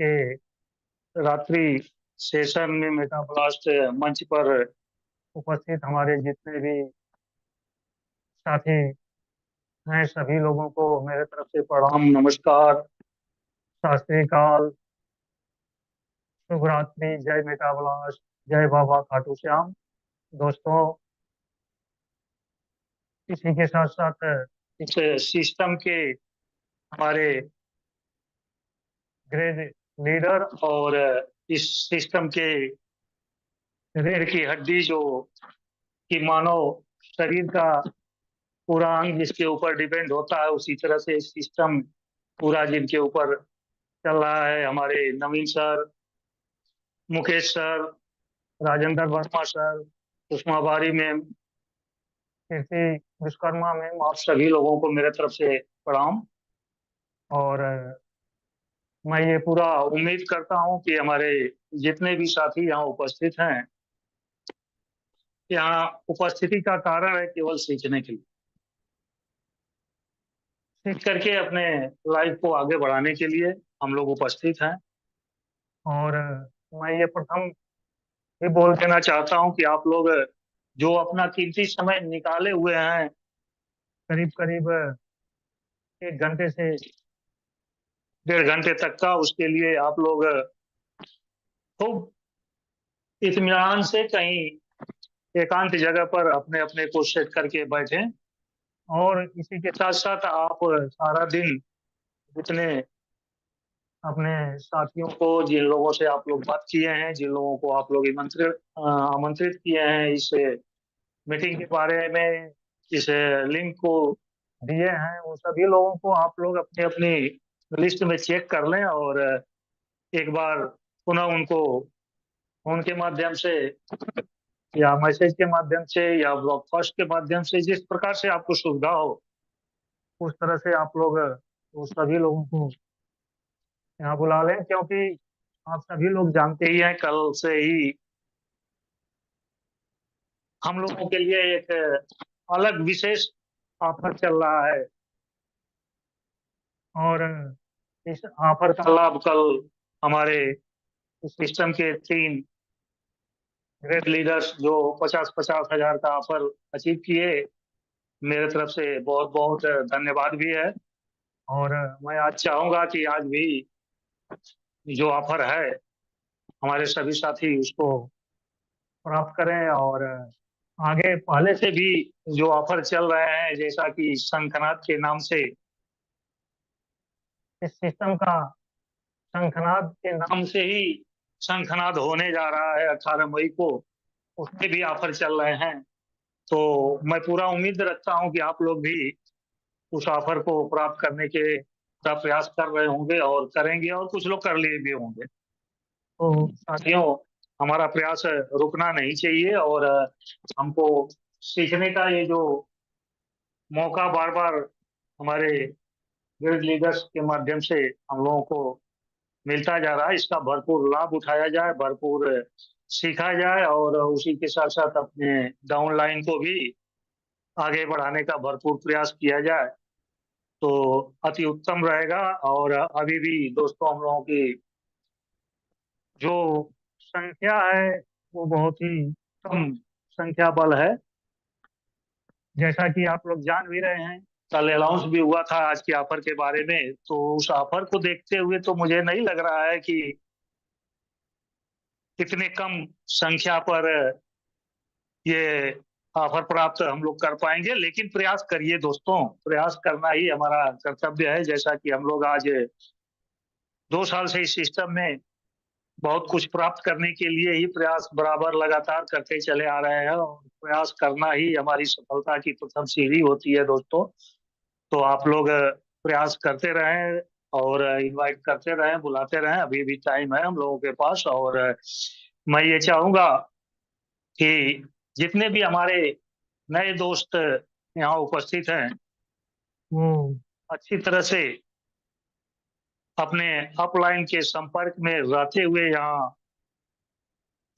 के रात्रि सेशन में मेटा ब्लास्ट मंच पर उपस्थित हमारे जितने भी साथी हैं सभी लोगों को मेरे तरफ से प्रणाम, नमस्कार, सत श्री अकाल, शुभ रात्रि, जय मेटा ब्लास्ट, जय बाबा खाटू श्याम। दोस्तों, इसी के साथ साथ इस सिस्टम के हमारे ग्रेड लीडर और इस सिस्टम के रीढ़ की हड्डी जो कि मानव शरीर का पूरा अंग जिसके ऊपर डिपेंड होता है, उसी तरह से सिस्टम पूरा जिनके ऊपर चल रहा है, हमारे Naveen sir, Mukesh sir, Rajendra Verma sir, Sushma Bari ma'am, कीर्ति विश्वकर्मा मैम, आप सभी लोगों को मेरे तरफ से प्रणाम। और मैं ये पूरा उम्मीद करता हूँ कि हमारे जितने भी साथी यहाँ उपस्थित हैं, यहाँ उपस्थिति का कारण है केवल सीखने के लिए, सीख करके अपने लाइफ को आगे बढ़ाने के लिए हम लोग उपस्थित हैं। और मैं ये प्रथम भी बोल देना चाहता हूँ कि आप लोग जो अपना कीमती समय निकाले हुए हैं, करीब करीब 1 घंटे से 1.5 घंटे तक का, उसके लिए आप लोग खूब इत्मीनान से कहीं एकांत जगह पर अपने अपने को सेट करके बैठे। और इसी के साथ साथ आप सारा दिन जितने अपने साथियों को, जिन लोगों से आप लोग बात किए हैं, जिन लोगों को आप लोग आमंत्रित किए हैं इस मीटिंग के बारे में, इस लिंक को दिए हैं, उन सभी लोगों को आप लोग अपनी अपनी लिस्ट में चेक कर लें और एक बार पुनः उनको फोन के माध्यम से या मैसेज के माध्यम से या ब्लॉगकास्ट के माध्यम से, जिस प्रकार से आपको सुविधा हो उस तरह से आप लोग उस सभी लोगों को यहाँ बुला लें, क्योंकि आप सभी लोग जानते ही हैं कल से ही हम लोगों के लिए एक अलग विशेष ऑफर चल रहा है। और इस ऑफर का लाभ कल हमारे सिस्टम के 3 ग्रेट लीडर्स जो 50-50 हजार का ऑफर अचीव किए, मेरे तरफ से बहुत बहुत धन्यवाद भी है। और मैं आज चाहूंगा कि आज भी जो ऑफर है हमारे सभी साथी उसको प्राप्त करें। और आगे पहले से भी जो ऑफर चल रहे हैं, जैसा कि शंखनाद के नाम से इस सिस्टम का, शंखनाद के नाम से ही शंखनाद होने जा रहा है 18 मई को, उसमें भी ऑफर चल रहे हैं। तो मैं पूरा उम्मीद रखता हूं कि आप लोग भी उस ऑफर को प्राप्त करने के का प्रयास कर रहे होंगे और करेंगे, और कुछ लोग कर लिए भी होंगे। तो साथियों, हमारा प्रयास रुकना नहीं चाहिए और हमको सीखने का ये जो मौका बार बार हमारे गिल्ड लीडर्स के माध्यम से हम लोगों को मिलता जा रहा है, इसका भरपूर लाभ उठाया जाए, भरपूर सीखा जाए और उसी के साथ साथ अपने डाउनलाइन को भी आगे बढ़ाने का भरपूर प्रयास किया जाए तो अति उत्तम रहेगा। और अभी भी दोस्तों, हम लोगों की जो संख्या है वो बहुत ही कम संख्या बल है, जैसा कि आप लोग जान भी रहे हैं। कल अनाउंस भी हुआ था आज के ऑफर के बारे में, तो उस ऑफर को देखते हुए तो मुझे नहीं लग रहा है कि इतने कम संख्या पर ये ऑफर प्राप्त हम लोग कर पाएंगे, लेकिन प्रयास करिए दोस्तों, प्रयास करना ही हमारा कर्तव्य है। जैसा कि हम लोग आज 2 साल से इस सिस्टम में बहुत कुछ प्राप्त करने के लिए ही प्रयास बराबर लगातार करते चले आ रहे हैं, और प्रयास करना ही हमारी सफलता की प्रथम सीढ़ी होती है दोस्तों। तो आप लोग प्रयास करते रहें और इनवाइट करते रहें, बुलाते रहें, अभी भी टाइम है हम लोगों के पास। और मैं ये चाहूंगा कि जितने भी हमारे नए दोस्त यहाँ उपस्थित हैं वो अच्छी तरह से अपने अपलाइन के संपर्क में रहते हुए यहाँ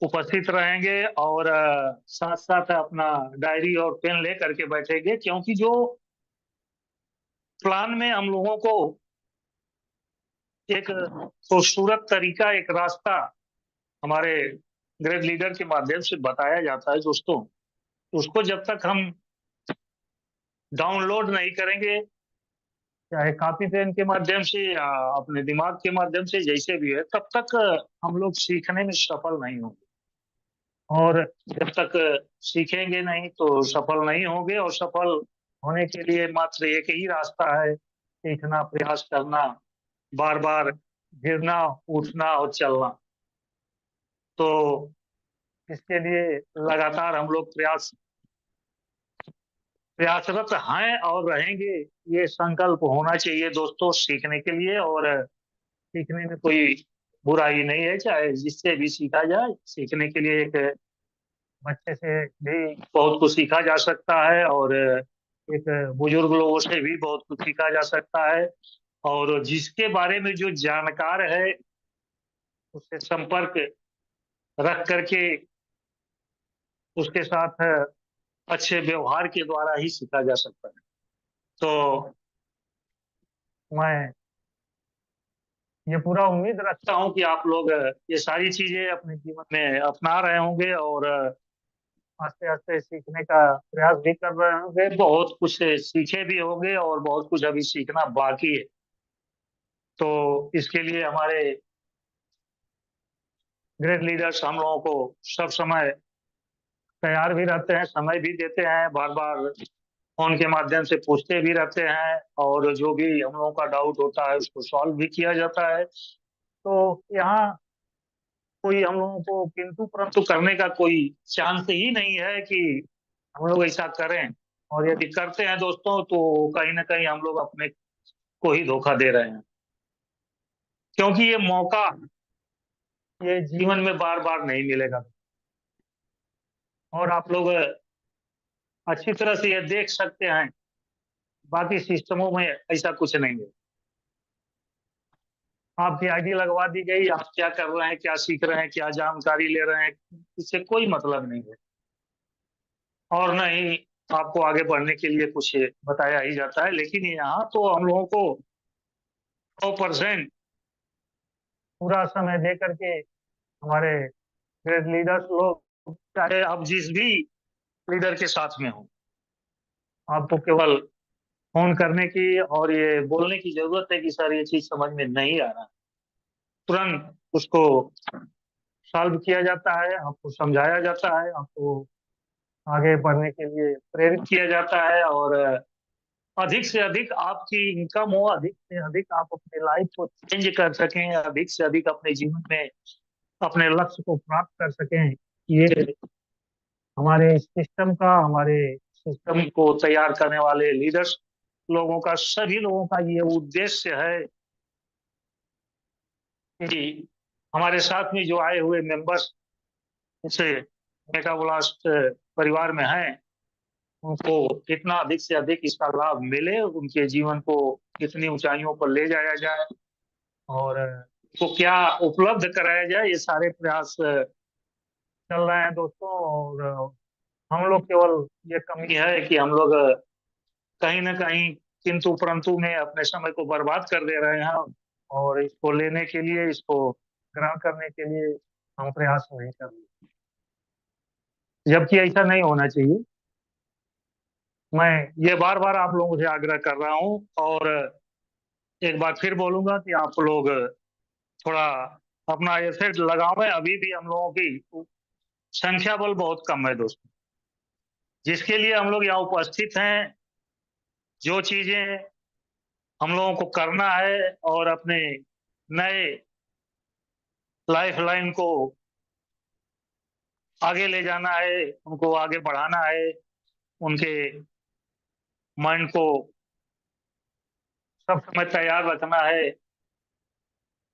उपस्थित रहेंगे और साथ साथ अपना डायरी और पेन ले करके बैठेंगे, क्योंकि जो प्लान में हम लोगों को एक खूबसूरत तरीका, एक रास्ता हमारे ग्रेट लीडर के माध्यम से बताया जाता है दोस्तों। उसको जब तक हम डाउनलोड नहीं करेंगे, चाहे कॉपी पेन के माध्यम से या अपने दिमाग के माध्यम से, जैसे भी है, तब तक हम लोग सीखने में सफल नहीं होंगे। और जब तक सीखेंगे नहीं तो सफल नहीं होंगे। और सफल होने के लिए मात्र एक ही रास्ता है, सीखना, प्रयास करना, बार बार गिरना, उठना और चलना। तो इसके लिए लगातार हम लोग प्रयासरत हैं और रहेंगे। ये संकल्प होना चाहिए दोस्तों सीखने के लिए। और सीखने में कोई बुराई नहीं है, चाहे जिससे भी सीखा जाए। सीखने के लिए एक बच्चे से भी बहुत कुछ सीखा जा सकता है, और एक बुजुर्ग लोगों से भी बहुत कुछ सीखा जा सकता है। और जिसके बारे में जो जानकार है, उससे संपर्क रख करके उसके साथ अच्छे व्यवहार के द्वारा ही सीखा जा सकता है। तो मैं ये पूरा उम्मीद रखता हूँ कि आप लोग ये सारी चीजें अपने जीवन में अपना रहे होंगे, और आस्ते आस्ते सीखने का प्रयास भी कर रहे होंगे। बहुत कुछ सीखे भी होंगे और बहुत कुछ अभी सीखना बाकी है। तो इसके लिए हमारे ग्रेट लीडर्स हम लोगों को सब समय तैयार भी रहते हैं, समय भी देते हैं, बार बार फोन के माध्यम से पूछते भी रहते हैं, और जो भी हम लोगों का डाउट होता है उसको सॉल्व भी किया जाता है। तो यहाँ कोई हम लोगों को किंतु परंतु करने का कोई चांस ही नहीं है कि हम लोग ऐसा करें। और यदि करते हैं दोस्तों, तो कहीं ना कहीं हम लोग अपने को ही धोखा दे रहे हैं, क्योंकि ये मौका ये जीवन में बार बार नहीं मिलेगा। और आप लोग अच्छी तरह से ये देख सकते हैं, बाकी सिस्टमों में ऐसा कुछ नहीं है। आपकी आईडी लगवा दी गई, आप क्या कर रहे हैं, क्या सीख रहे हैं, क्या जानकारी ले रहे हैं, इससे कोई मतलब नहीं है। और न ही आपको आगे बढ़ने के लिए कुछ बताया ही जाता है। लेकिन यहाँ तो हम लोगों को 100% पूरा समय दे करके हमारे ग्रेट लीडर्स लोग, चाहे आप जिस भी लीडर के साथ में हो, आपको केवल फोन करने की और ये बोलने की जरूरत है कि सर ये चीज समझ में नहीं आ रहा, तुरंत उसको सॉल्व किया जाता है, आपको समझाया जाता है, आपको आगे बढ़ने के लिए प्रेरित किया जाता है। और अधिक से अधिक आपकी इनकम हो, अधिक से अधिक आप अपने लाइफ को चेंज कर सकें, अधिक से अधिक अपने जीवन में अपने लक्ष्य को प्राप्त कर सकें। ये हमारे सिस्टम को तैयार करने वाले लीडर्स लोगों का, सभी लोगों का ये उद्देश्य है कि हमारे साथ में जो आए हुए मेंबर्स जैसे मेटाब्लास्ट परिवार में हैं, उनको कितना अधिक से अधिक इसका लाभ मिले, उनके जीवन को कितनी ऊंचाइयों पर ले जाया जाए, और को क्या उपलब्ध कराया जाए, ये सारे प्रयास चल रहे हैं दोस्तों। और हम लोग केवल ये कमी है कि हम लोग कहीं ना कहीं किंतु परंतु में अपने समय को बर्बाद कर दे रहे हैं, और इसको लेने के लिए, इसको ग्रहण करने के लिए हम प्रयास नहीं कर रहे, जबकि ऐसा नहीं होना चाहिए। मैं ये बार बार आप लोगों से आग्रह कर रहा हूँ, और एक बार फिर बोलूंगा कि आप लोग थोड़ा अपना एफर्ट लगाओ। अभी भी हम लोगों की संख्या बल बहुत कम है दोस्तों, जिसके लिए हम लोग यहाँ उपस्थित हैं। जो चीजें हम लोगों को करना है और अपने नए लाइफ लाइन को आगे ले जाना है, उनको आगे बढ़ाना है, उनके माइंड को सब समय तैयार रखना है।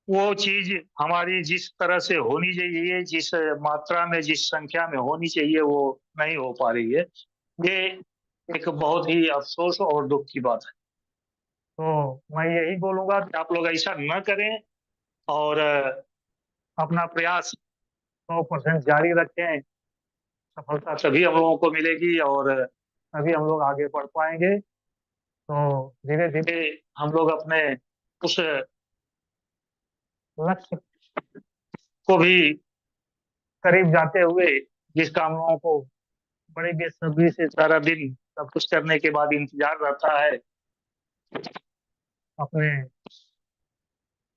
वो चीज हमारी जिस तरह से होनी चाहिए, जिस मात्रा में, जिस संख्या में होनी चाहिए, वो नहीं हो पा रही है। ये एक बहुत ही अफसोस और दुख की बात है। तो मैं यही बोलूंगा कि आप लोग ऐसा न करें, और अपना प्रयास 100% जारी रखें। सफलता तभी हम लोगों को मिलेगी, और तभी हम लोग आगे बढ़ पाएंगे। तो धीरे धीरे हम लोग अपने उस लक्ष्य को भी करीब जाते हुए, जिसका हम लोगों को बड़ी बेसब्री से सारा दिन सब कुछ करने के बाद इंतजार रहता है, अपने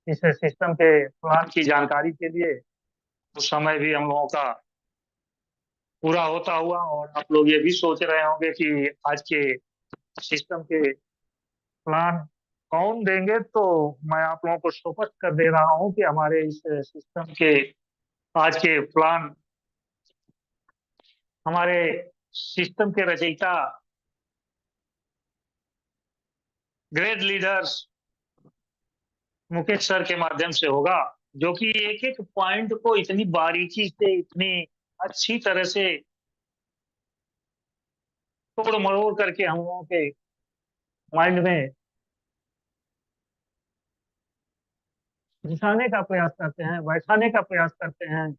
इस सिस्टम के प्लान की जानकारी के लिए, उस समय भी हम लोगों का पूरा होता हुआ। और आप लोग ये भी सोच रहे होंगे कि आज के सिस्टम के प्लान कौन देंगे, तो मैं आप लोगों को स्पष्ट कर दे रहा हूँ कि हमारे इस सिस्टम के आज के प्लान हमारे सिस्टम के रचयिता ग्रेट लीडर्स मुकेश सर के माध्यम से होगा, जो कि एक एक पॉइंट को इतनी बारीकी से, इतनी अच्छी तरह से तोड़ मरोड़ करके हम लोगों के माइंड में घुसाने का प्रयास करते हैं, बैठाने का प्रयास करते हैं,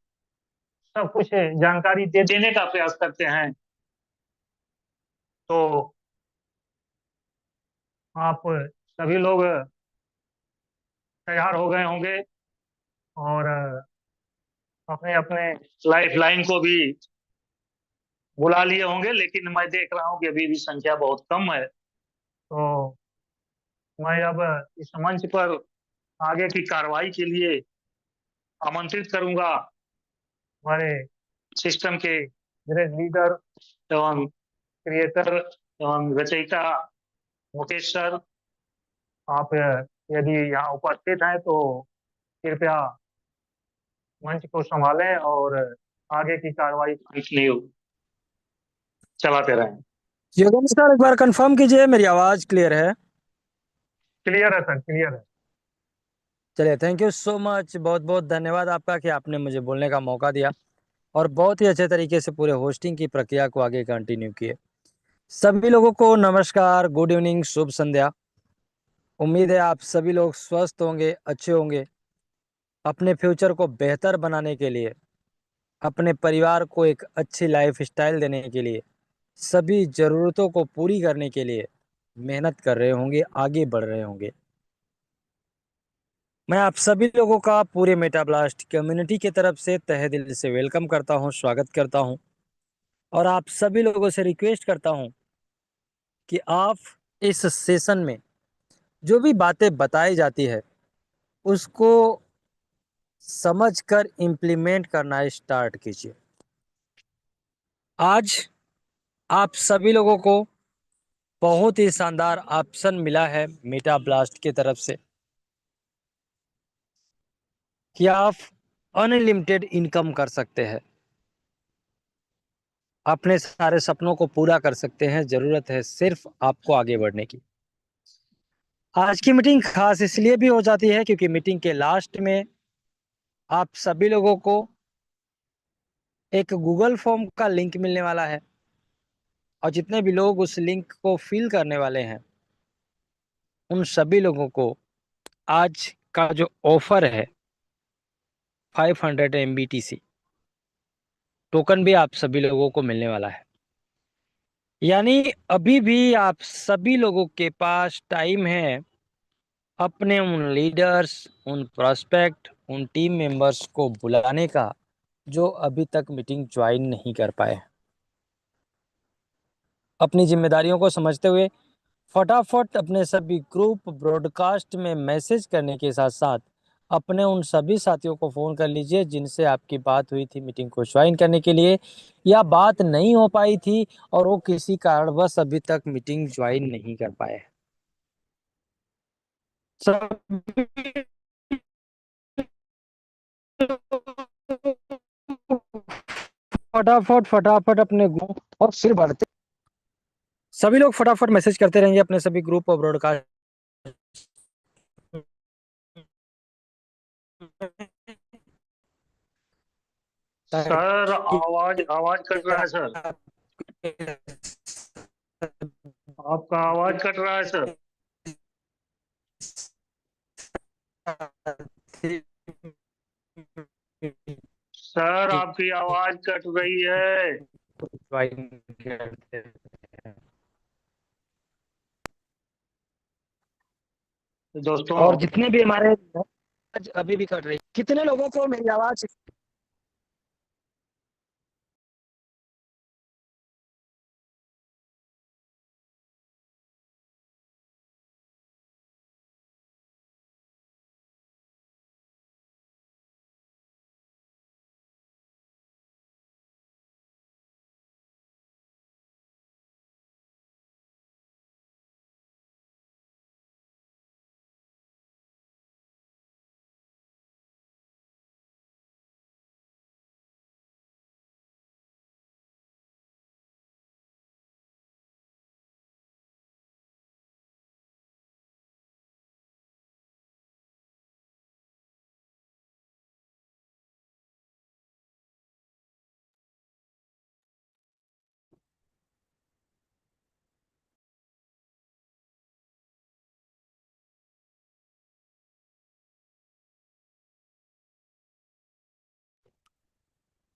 सब कुछ जानकारी दे देने का प्रयास करते हैं। तो आप सभी लोग तैयार हो गए होंगे और अपने अपने लाइफ लाइन को भी बुला लिए होंगे, लेकिन मैं देख रहा हूँ कि अभी भी संख्या बहुत कम है। तो मैं अब इस मंच पर आगे की कार्रवाई के लिए आमंत्रित करूंगा हमारे सिस्टम के ग्रेट लीडर एवं क्रिएटर एवं रचयिता मुकेश सर। आप यदि यहाँ उपस्थित हैं तो कृपया मंच को संभालें और आगे की कार्रवाई कंटिन्यू चलाते रहें। योगेंद्र सर, एक बार कंफर्म कीजिए मेरी आवाज क्लियर है? क्लियर है सर, क्लियर है। चलिए, थैंक यू सो मच। बहुत बहुत धन्यवाद आपका कि आपने मुझे बोलने का मौका दिया और बहुत ही अच्छे तरीके से पूरे होस्टिंग की प्रक्रिया को आगे कंटिन्यू किए। सभी लोगों को नमस्कार, गुड इवनिंग, शुभ संध्या। उम्मीद है आप सभी लोग स्वस्थ होंगे, अच्छे होंगे। अपने फ्यूचर को बेहतर बनाने के लिए, अपने परिवार को एक अच्छी लाइफ स्टाइल देने के लिए, सभी ज़रूरतों को पूरी करने के लिए मेहनत कर रहे होंगे, आगे बढ़ रहे होंगे। मैं आप सभी लोगों का पूरे मेटा ब्लास्ट कम्युनिटी की तरफ से तहे दिल से वेलकम करता हूं, स्वागत करता हूं। और आप सभी लोगों से रिक्वेस्ट करता हूं कि आप इस सेशन में जो भी बातें बताई जाती है उसको समझकर इम्प्लीमेंट करना स्टार्ट कीजिए। आज आप सभी लोगों को बहुत ही शानदार ऑप्शन मिला है मेटा ब्लास्ट की तरफ से कि आप अनलिमिटेड इनकम कर सकते हैं, अपने सारे सपनों को पूरा कर सकते हैं। जरूरत है सिर्फ आपको आगे बढ़ने की। आज की मीटिंग खास इसलिए भी हो जाती है क्योंकि मीटिंग के लास्ट में आप सभी लोगों को एक गूगल फॉर्म का लिंक मिलने वाला है और जितने भी लोग उस लिंक को फिल करने वाले हैं उन सभी लोगों को आज का जो ऑफर है 500 MBTC टोकन भी आप सभी लोगों को मिलने वाला है। यानी अभी भी आप सभी लोगों के पास टाइम है अपने उन लीडर्स, उन प्रोस्पेक्ट, उन टीम मेंबर्स को बुलाने का जो अभी तक मीटिंग ज्वाइन नहीं कर पाए। अपनी जिम्मेदारियों को समझते हुए फटाफट अपने सभी ग्रुप ब्रॉडकास्ट में मैसेज करने के साथ साथ अपने उन सभी साथियों को फ़ोन कर लीजिए जिनसे आपकी बात हुई थी मीटिंग को ज्वाइन करने के लिए, या बात नहीं हो पाई थी और वो किसी कारणवश अभी तक मीटिंग ज्वाइन नहीं कर पाए। सभी फटाफट फटाफट अपने ग्रुप और फिर बढ़ते, सभी लोग फटाफट मैसेज करते रहेंगे अपने सभी ग्रुप और ब्रॉडकास्ट। सर आवाज आवाज कट रहा है सर, आपका आवाज कट रहा है सर। सर आपकी आवाज कट रही है। दोस्तों, और जितने भी हमारे अभी भी कट रही है। कितने लोगों को मेरी आवाज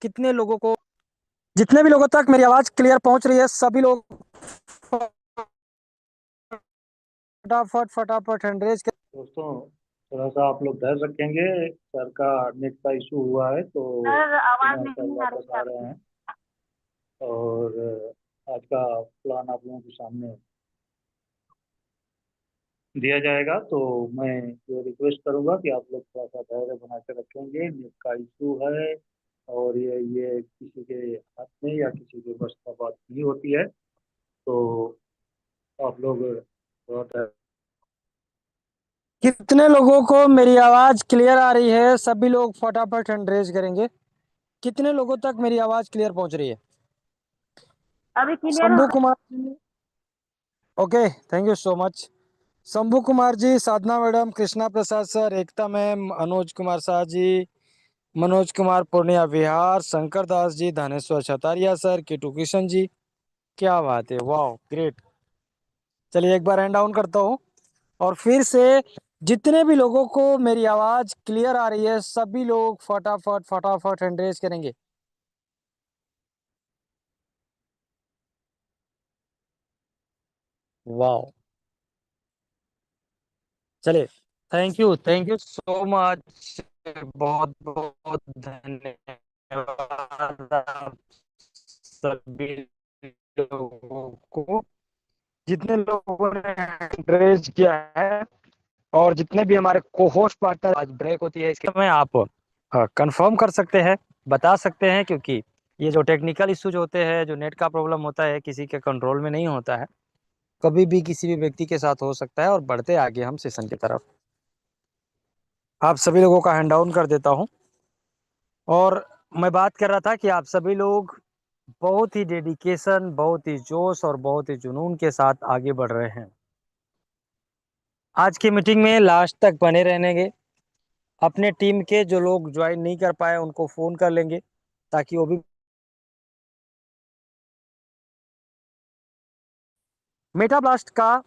कितने लोगों को, जितने भी लोगों तक मेरी आवाज क्लियर पहुंच रही है, सभी लोग फटाफट फटाफट हैंडरेज कर। दोस्तों, थोड़ा सा आप लोग धैर्य रखेंगे। सर का नेट का इशू हुआ है, तो सर आवाज पुनः सर नहीं आ रही वापस है आ रहे हैं। और आज का प्लान आप लोगों के सामने दिया जाएगा। तो मैं ये रिक्वेस्ट करूंगा कि आप लोग थोड़ा सा धैर्य बना के रखेंगे। नेट का इशू है, और ये किसी के हाथ में या किसी के बस का बात नहीं होती है। तो आप लोग थोड़ा धैर्य। कितने लोगों को मेरी आवाज क्लियर आ रही है, सभी लोग फटाफट हैंड रेज करेंगे। कितने लोगों तक मेरी आवाज क्लियर पहुंच रही है? अभी क्लियर शंभू हो। Kumar ji, okay, thank you so much. Shambhu Kumar ji, Sadhana madam, Krishna Prasad sir, Ekta ma'am, Anuj Kumar Shah ji, Manoj Kumar Purnia Bihar, Shankar Das ji, Dhaneshwar Chhataria sir, Kitu Kishan ji. क्या बात है, वाह ग्रेट। चलिए एक बार हैंड डाउन करता हूँ, और फिर से जितने भी लोगों को मेरी आवाज क्लियर आ रही है, सभी लोग फटाफट फटाफट हैंड रेज करेंगे। वाह, चलिए, थैंक यू सो मच। बहुत बहुत धन्यवाद आप सभी लोगों को, जितने लोगों ने एंकरेज किया है, और जितने भी हमारे को होस्ट पार्टनर। आज ब्रेक होती है, इसके में आप कंफर्म कर सकते हैं, बता सकते हैं, क्योंकि ये जो टेक्निकल इश्यूज होते हैं, जो नेट का प्रॉब्लम होता है, किसी के कंट्रोल में नहीं होता है। कभी भी किसी भी व्यक्ति के साथ हो सकता है। और बढ़ते आगे हम सेशन की तरफ, आप सभी लोगों का हैंड डाउन कर देता हूं। और मैं बात कर रहा था कि आप सभी लोग बहुत ही डेडिकेशन, बहुत ही जोश और बहुत ही जुनून के साथ आगे बढ़ रहे हैं। आज की मीटिंग में लास्ट तक बने रहेंगे। अपने टीम के जो लोग ज्वाइन नहीं कर पाए उनको फोन कर लेंगे, ताकि वो भी। मेटा ब्लास्ट का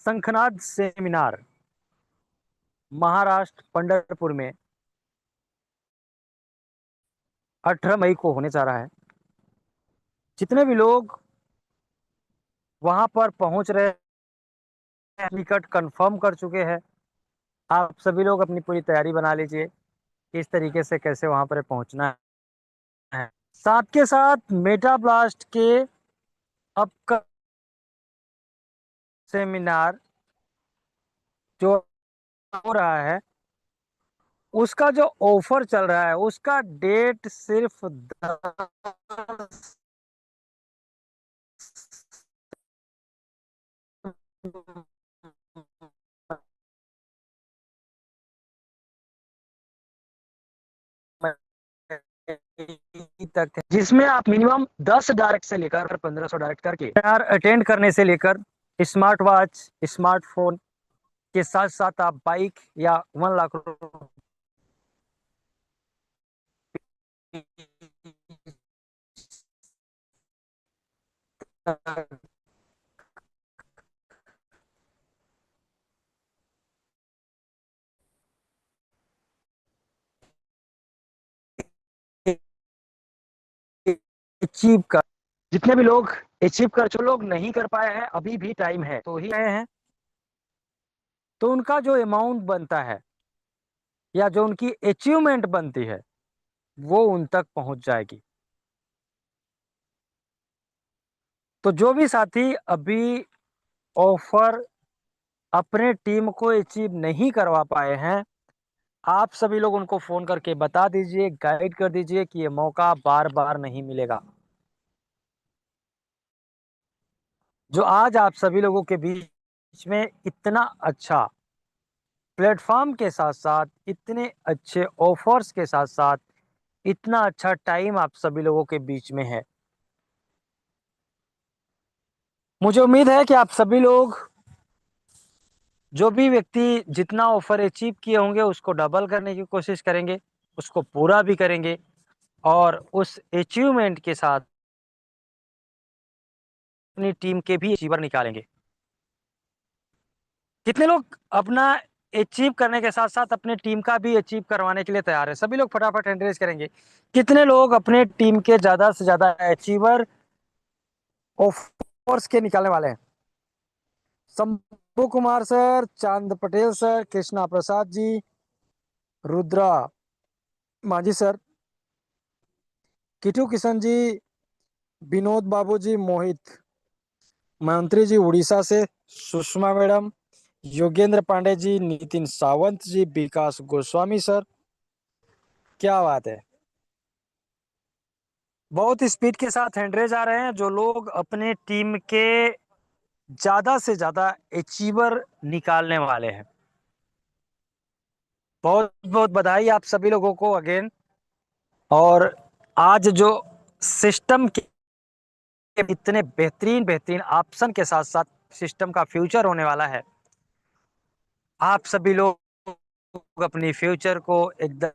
शंखनाद सेमिनार महाराष्ट्र पंढरपुर में 18 मई को होने जा रहा है। जितने भी लोग वहां पर पहुंच रहे हैं, टिकट कंफर्म कर चुके हैं, आप सभी लोग अपनी पूरी तैयारी बना लीजिए, किस तरीके से कैसे वहां पर पहुंचना है। साथ के साथ मेटा ब्लास्ट के अब सेमिनार जो हो रहा है, उसका जो ऑफर चल रहा है, उसका डेट सिर्फ 10 तक है, जिसमें आप मिनिमम 10 डायरेक्ट से लेकर 1500 डायरेक्ट करके अटेंड करने से लेकर स्मार्ट वॉच, स्मार्टफोन के साथ साथ आप बाइक या 1 लाख अचीव कर, जितने भी लोग अचीव कर, जो लोग नहीं कर पाए हैं, अभी भी टाइम है, तो ही आए हैं, तो उनका जो अमाउंट बनता है या जो उनकी अचीवमेंट बनती है वो उन तक पहुंच जाएगी। तो जो भी साथी अभी ऑफर अपने टीम को अचीव नहीं करवा पाए हैं, आप सभी लोग उनको फोन करके बता दीजिए, गाइड कर दीजिए कि ये मौका बार बार नहीं मिलेगा। जो आज आप सभी लोगों के बीच में इतना अच्छा प्लेटफॉर्म के साथ साथ, इतने अच्छे ऑफर्स के साथ साथ, इतना अच्छा टाइम आप सभी लोगों के बीच में है, मुझे उम्मीद है कि आप सभी लोग, जो भी व्यक्ति जितना ऑफर अचीव किए होंगे उसको डबल करने की कोशिश करेंगे, उसको पूरा भी करेंगे और उस अचीवमेंट के साथ अपनी टीम के भी अचीवर निकालेंगे। कितने लोग अपना अचीव करने के साथ साथ अपने टीम का भी अचीव करवाने के लिए तैयार है? सभी लोग फटाफट हैंड रेज करेंगे। कितने लोग अपने टीम के ज्यादा से ज्यादा अचीवर ऑफर्स के निकालने वाले हैं? शंभू कुमार सर, चांद पटेल सर, कृष्णा प्रसाद जी, रुद्रा मांझी सर, किटू किशन जी, विनोद बाबू जी, मोहित मंत्री जी उड़ीसा से, सुषमा मैडम, योगेंद्र पांडे जी, नितिन सावंत जी, विकास गोस्वामी सर। क्या बात है, बहुत स्पीड के साथ हैंडरेज आ रहे हैं। जो लोग अपने टीम के ज्यादा से ज्यादा अचीवर निकालने वाले हैं, बहुत बहुत बधाई आप सभी लोगों को अगेन। और आज जो सिस्टम के इतने बेहतरीन बेहतरीन ऑप्शन के साथ साथ सिस्टम का फ्यूचर होने वाला है, आप सभी लोग अपनी फ्यूचर को एकदम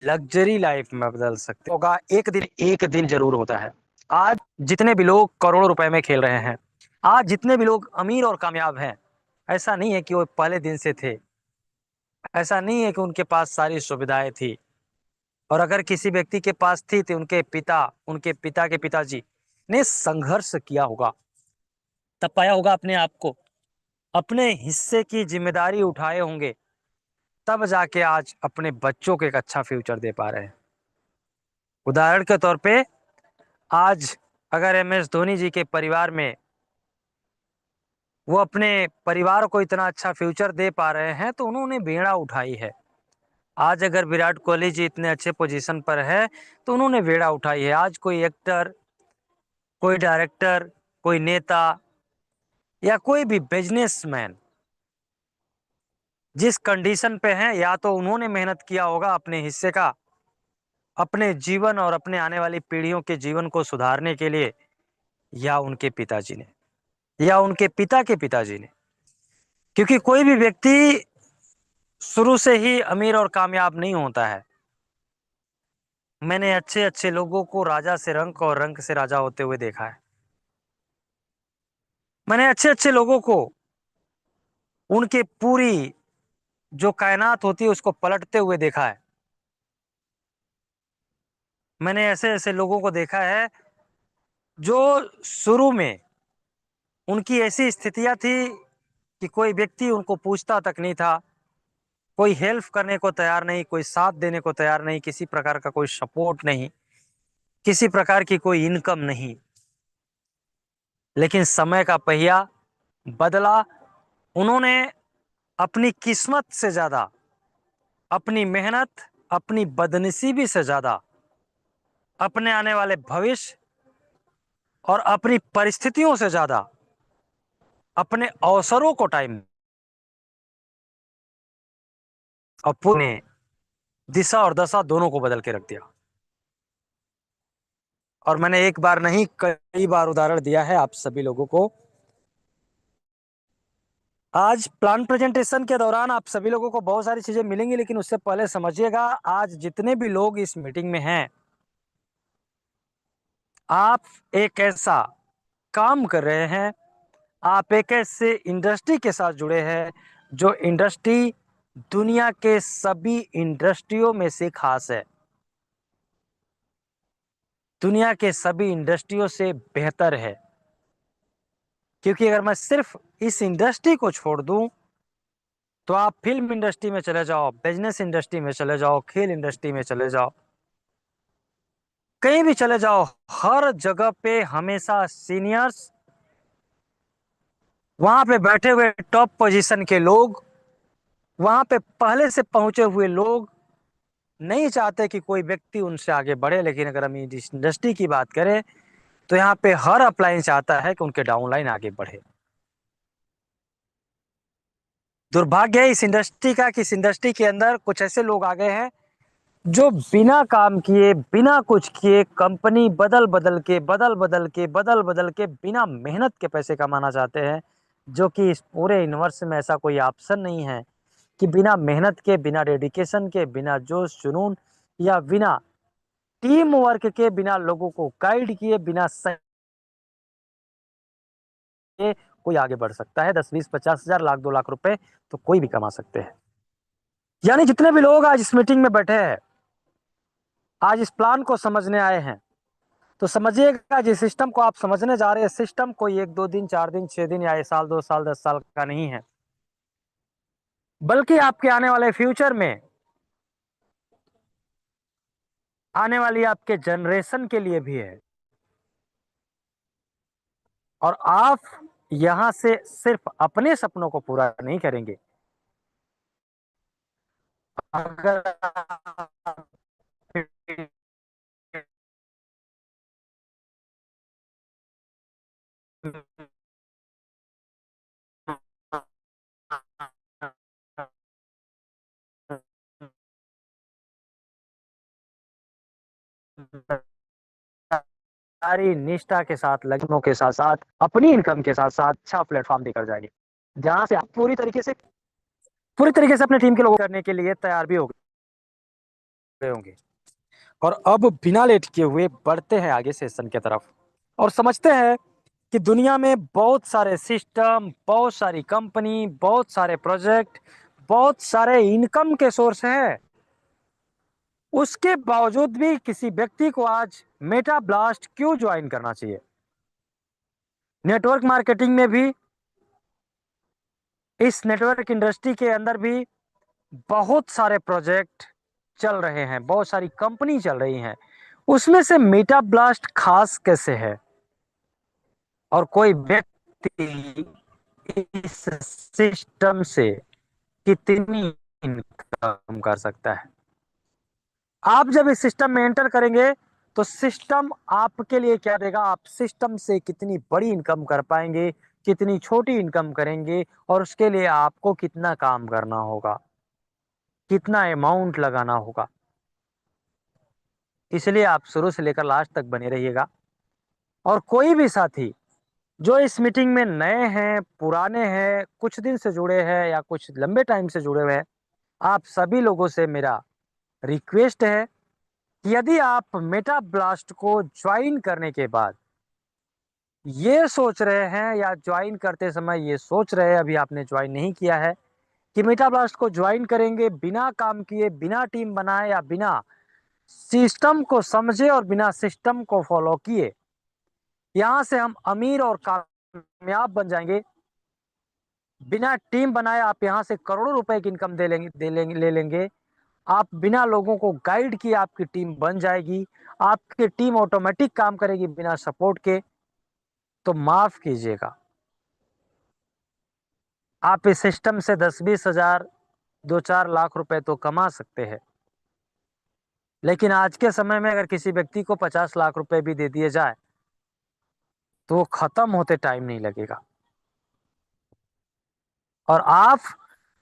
लग्जरी लाइफ में बदल सकते होगा। एक दिन जरूर होता है। आज जितने भी लोग करोड़ों रुपए में खेल रहे हैं, आज जितने भी लोग अमीर और कामयाब हैं, ऐसा नहीं है कि वो पहले दिन से थे, ऐसा नहीं है कि उनके पास सारी सुविधाएं थी। और अगर किसी व्यक्ति के पास थी तो उनके पिता के पिताजी ने संघर्ष किया होगा, तब पाया होगा अपने आप को, अपने हिस्से की जिम्मेदारी उठाए होंगे, तब जाके आज अपने बच्चों को एक अच्छा फ्यूचर दे पा रहे हैं। उदाहरण के तौर पे आज अगर MS धोनी जी के परिवार में वो अपने परिवार को इतना अच्छा फ्यूचर दे पा रहे हैं तो उन्होंने बेड़ा उठाई है। आज अगर विराट कोहली जी इतने अच्छे पोजीशन पर है तो उन्होंने बेड़ा उठाई है। आज कोई एक्टर, कोई डायरेक्टर, कोई नेता या कोई भी बिजनेसमैन जिस कंडीशन पे है, या तो उन्होंने मेहनत किया होगा अपने हिस्से का, अपने जीवन और अपने आने वाली पीढ़ियों के जीवन को सुधारने के लिए, या उनके पिताजी ने, या उनके पिता के पिताजी ने। क्योंकि कोई भी व्यक्ति शुरू से ही अमीर और कामयाब नहीं होता है। मैंने अच्छे अच्छे लोगों को राजा से रंक और रंक से राजा होते हुए देखा है। मैंने अच्छे अच्छे लोगों को उनके पूरी जो कायनात होती है उसको पलटते हुए देखा है। मैंने ऐसे ऐसे लोगों को देखा है जो शुरू में उनकी ऐसी स्थितियां थी कि कोई व्यक्ति उनको पूछता तक नहीं था, कोई हेल्प करने को तैयार नहीं, कोई साथ देने को तैयार नहीं, किसी प्रकार का कोई सपोर्ट नहीं, किसी प्रकार की कोई इनकम नहीं। लेकिन समय का पहिया बदला। उन्होंने अपनी किस्मत से ज्यादा, अपनी मेहनत, अपनी बदनसीबी से ज्यादा, अपने आने वाले भविष्य और अपनी परिस्थितियों से ज्यादा अपने अवसरों को टाइम और पूरे दिशा और दशा दोनों को बदल के रख दिया। और मैंने एक बार नहीं कई बार उदाहरण दिया है आप सभी लोगों को। आज प्लान प्रेजेंटेशन के दौरान आप सभी लोगों को बहुत सारी चीजें मिलेंगी, लेकिन उससे पहले समझिएगा, आज जितने भी लोग इस मीटिंग में हैं, आप एक ऐसा काम कर रहे हैं, आप एक ऐसे इंडस्ट्री के साथ जुड़े हैं जो इंडस्ट्री दुनिया के सभी इंडस्ट्रियों में से खास है। दुनिया के सभी इंडस्ट्रियों से बेहतर है। क्योंकि अगर मैं सिर्फ इस इंडस्ट्री को छोड़ दूं तो आप फिल्म इंडस्ट्री में चले जाओ, बिजनेस इंडस्ट्री में चले जाओ, खेल इंडस्ट्री में चले जाओ, कहीं भी चले जाओ, हर जगह पे हमेशा सीनियर्स, वहां पे बैठे हुए टॉप पोजीशन के लोग, वहां पे पहले से पहुंचे हुए लोग नहीं चाहते कि कोई व्यक्ति उनसे आगे बढ़े। लेकिन अगर हम इस इंडस्ट्री की बात करें तो यहाँ पे हर अपलाइन चाहता है कि उनके डाउनलाइन आगे बढ़े। दुर्भाग्य है इस इंडस्ट्री का कि इस इंडस्ट्री के अंदर कुछ ऐसे लोग आ गए हैं जो बिना काम किए, बिना कुछ किए, कंपनी बदल बदल के बिना मेहनत के पैसे कमाना चाहते हैं। जो कि इस पूरे यूनिवर्स में ऐसा कोई ऑप्शन नहीं है कि बिना मेहनत के, बिना डेडिकेशन के, बिना जोश जुनून या बिना टीम वर्क के, बिना लोगों को गाइड किए, बिना के कोई आगे बढ़ सकता है। 10, 20, 50 हजार, लाख, 2 लाख रुपए तो कोई भी कमा सकते हैं। यानी जितने भी लोग आज इस मीटिंग में बैठे हैं, आज इस प्लान को समझने आए हैं, तो समझिएगा जिस सिस्टम को आप समझने जा रहे हैं, सिस्टम कोई 1, 2 दिन, 4 दिन, 6 दिन या 1 साल, 2 साल, 10 साल का नहीं है, बल्कि आपके आने वाले फ्यूचर में, आने वाली आपके जनरेशन के लिए भी है। और आप यहां से सिर्फ अपने सपनों को पूरा नहीं करेंगे, अगर आप सारी निष्ठा के साथ, लगनों के साथ साथ, अपनी इनकम के साथ साथ अच्छा प्लेटफॉर्म देकर जाएंगे, जहां से आप पूरी तरीके से अपने टीम के लोगों को करने के लिए तैयार भी हो गए होंगे। और अब बिना लेट किए हुए बढ़ते हैं आगे सेशन की तरफ और समझते हैं कि दुनिया में बहुत सारे सिस्टम, बहुत सारी कंपनी, बहुत सारे प्रोजेक्ट, बहुत सारे इनकम के सोर्स हैं। उसके बावजूद भी किसी व्यक्ति को आज मेटा ब्लास्ट क्यों ज्वाइन करना चाहिए? नेटवर्क मार्केटिंग में भी, इस नेटवर्क इंडस्ट्री के अंदर भी बहुत सारे प्रोजेक्ट चल रहे हैं, बहुत सारी कंपनी चल रही हैं। उसमें से मेटा ब्लास्ट खास कैसे है और कोई व्यक्ति इस सिस्टम से कितनी इनकम कर सकता है? आप जब इस सिस्टम में एंटर करेंगे तो सिस्टम आपके लिए क्या देगा, आप सिस्टम से कितनी बड़ी इनकम कर पाएंगे, कितनी छोटी इनकम करेंगे, और उसके लिए आपको कितना काम करना होगा, कितना अमाउंट लगाना होगा। इसलिए आप शुरू से लेकर लास्ट तक बने रहिएगा। और कोई भी साथी जो इस मीटिंग में नए हैं, पुराने हैं, कुछ दिन से जुड़े हैं या कुछ लंबे टाइम से जुड़े हुए हैं, आप सभी लोगों से मेरा रिक्वेस्ट है कि यदि आप मेटा ब्लास्ट को ज्वाइन करने के बाद ये सोच रहे हैं या ज्वाइन करते समय ये सोच रहे हैं, अभी आपने ज्वाइन नहीं किया है, कि मेटा ब्लास्ट को ज्वाइन करेंगे बिना काम किए, बिना टीम बनाए या बिना सिस्टम को समझे और बिना सिस्टम को फॉलो किए यहां से हम अमीर और कामयाब बन जाएंगे, बिना टीम बनाए आप यहां से करोड़ों रुपए की इनकम ले लेंगे, आप बिना लोगों को गाइड किए आपकी टीम बन जाएगी, आपकी टीम ऑटोमेटिक काम करेगी बिना सपोर्ट के, तो माफ कीजिएगा, आप इस सिस्टम से 10, 20 हजार, 2, 4 लाख रुपए तो कमा सकते हैं। लेकिन आज के समय में अगर किसी व्यक्ति को 50 लाख रुपए भी दे दिए जाए तो वो खत्म होते टाइम नहीं लगेगा। और आप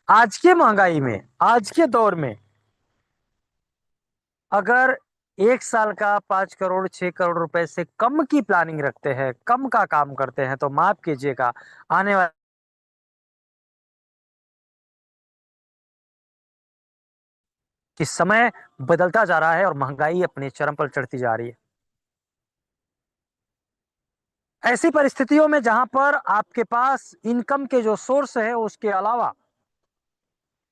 आज के महंगाई में, आज के दौर में, अगर 1 साल का 5 करोड़, 6 करोड़ रुपए से कम की प्लानिंग रखते हैं, कम का काम करते हैं, तो माफ कीजिएगा, आने वाले इस समय बदलता जा रहा है और महंगाई अपने चरम पर चढ़ती जा रही है। ऐसी परिस्थितियों में जहां पर आपके पास इनकम के जो सोर्स है उसके अलावा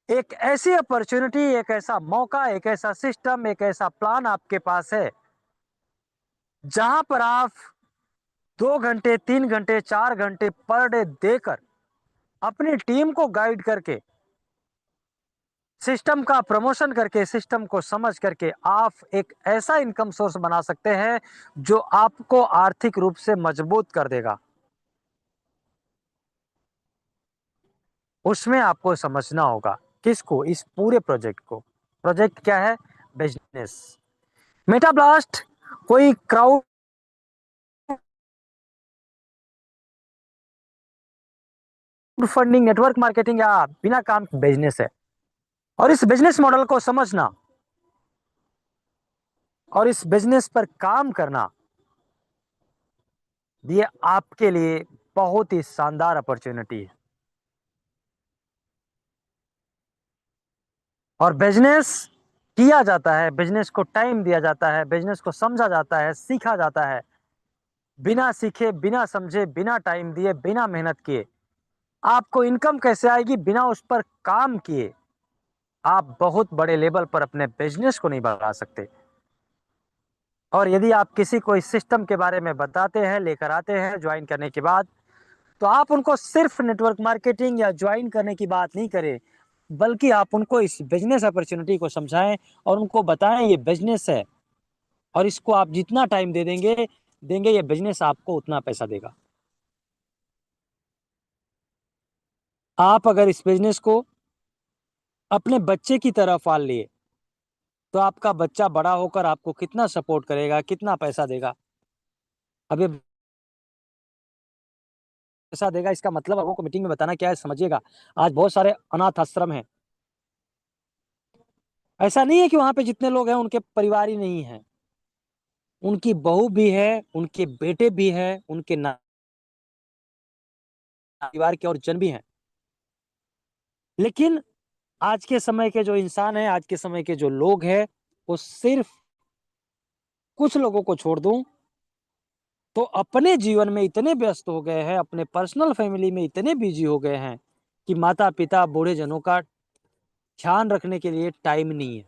एक ऐसी अपॉर्चुनिटी, एक ऐसा मौका, एक ऐसा सिस्टम, एक ऐसा प्लान आपके पास है जहां पर आप 2 घंटे 3 घंटे 4 घंटे पर डे देकर अपनी टीम को गाइड करके, सिस्टम का प्रमोशन करके, सिस्टम को समझ करके आप एक ऐसा इनकम सोर्स बना सकते हैं जो आपको आर्थिक रूप से मजबूत कर देगा। उसमें आपको समझना होगा किसको, इस पूरे प्रोजेक्ट को। प्रोजेक्ट क्या है? बिजनेस। मेटाब्लास्ट कोई क्राउड फंडिंग, नेटवर्क मार्केटिंग या बिना काम बिजनेस है। और इस बिजनेस मॉडल को समझना और इस बिजनेस पर काम करना, ये आपके लिए बहुत ही शानदार अपॉर्चुनिटी है। और बिजनेस किया जाता है, बिजनेस को टाइम दिया जाता है, बिजनेस को समझा जाता है, सीखा जाता है। बिना सीखे, बिना समझे, बिना टाइम दिए, बिना मेहनत किए आपको इनकम कैसे आएगी? बिना उस पर काम किए आप बहुत बड़े लेवल पर अपने बिजनेस को नहीं बढ़ा सकते। और यदि आप किसी को इस सिस्टम के बारे में बताते हैं, लेकर आते हैं ज्वाइन करने के बाद, तो आप उनको सिर्फ नेटवर्क मार्केटिंग या ज्वाइन करने की बात नहीं करें, बल्कि आप उनको इस बिजनेस अपॉर्चुनिटी को समझाएं और उनको बताएं ये बिजनेस है और इसको आप जितना टाइम दे देंगे देंगे ये बिजनेस आपको उतना पैसा देगा। आप अगर इस बिजनेस को अपने बच्चे की तरह पाल लिए तो आपका बच्चा बड़ा होकर आपको कितना सपोर्ट करेगा, कितना पैसा देगा। अब ये पैसा देगा इसका मतलब आपको मीटिंग में बताना क्या है, समझिएगा। आज बहुत सारे अनाथ आश्रम हैं। ऐसा नहीं है कि वहां पे जितने लोग हैं उनके परिवार ही नहीं है, उनकी बहू भी है, उनके बेटे भी हैं, उनके परिवार के और जन भी हैं। लेकिन आज के समय के जो इंसान है, आज के समय के जो लोग हैं, वो सिर्फ कुछ लोगों को छोड़ दूं तो अपने जीवन में इतने व्यस्त हो गए हैं, अपने पर्सनल फैमिली में इतने बिजी हो गए हैं कि माता पिता बूढ़े जनों का ध्यान रखने के लिए टाइम नहीं है।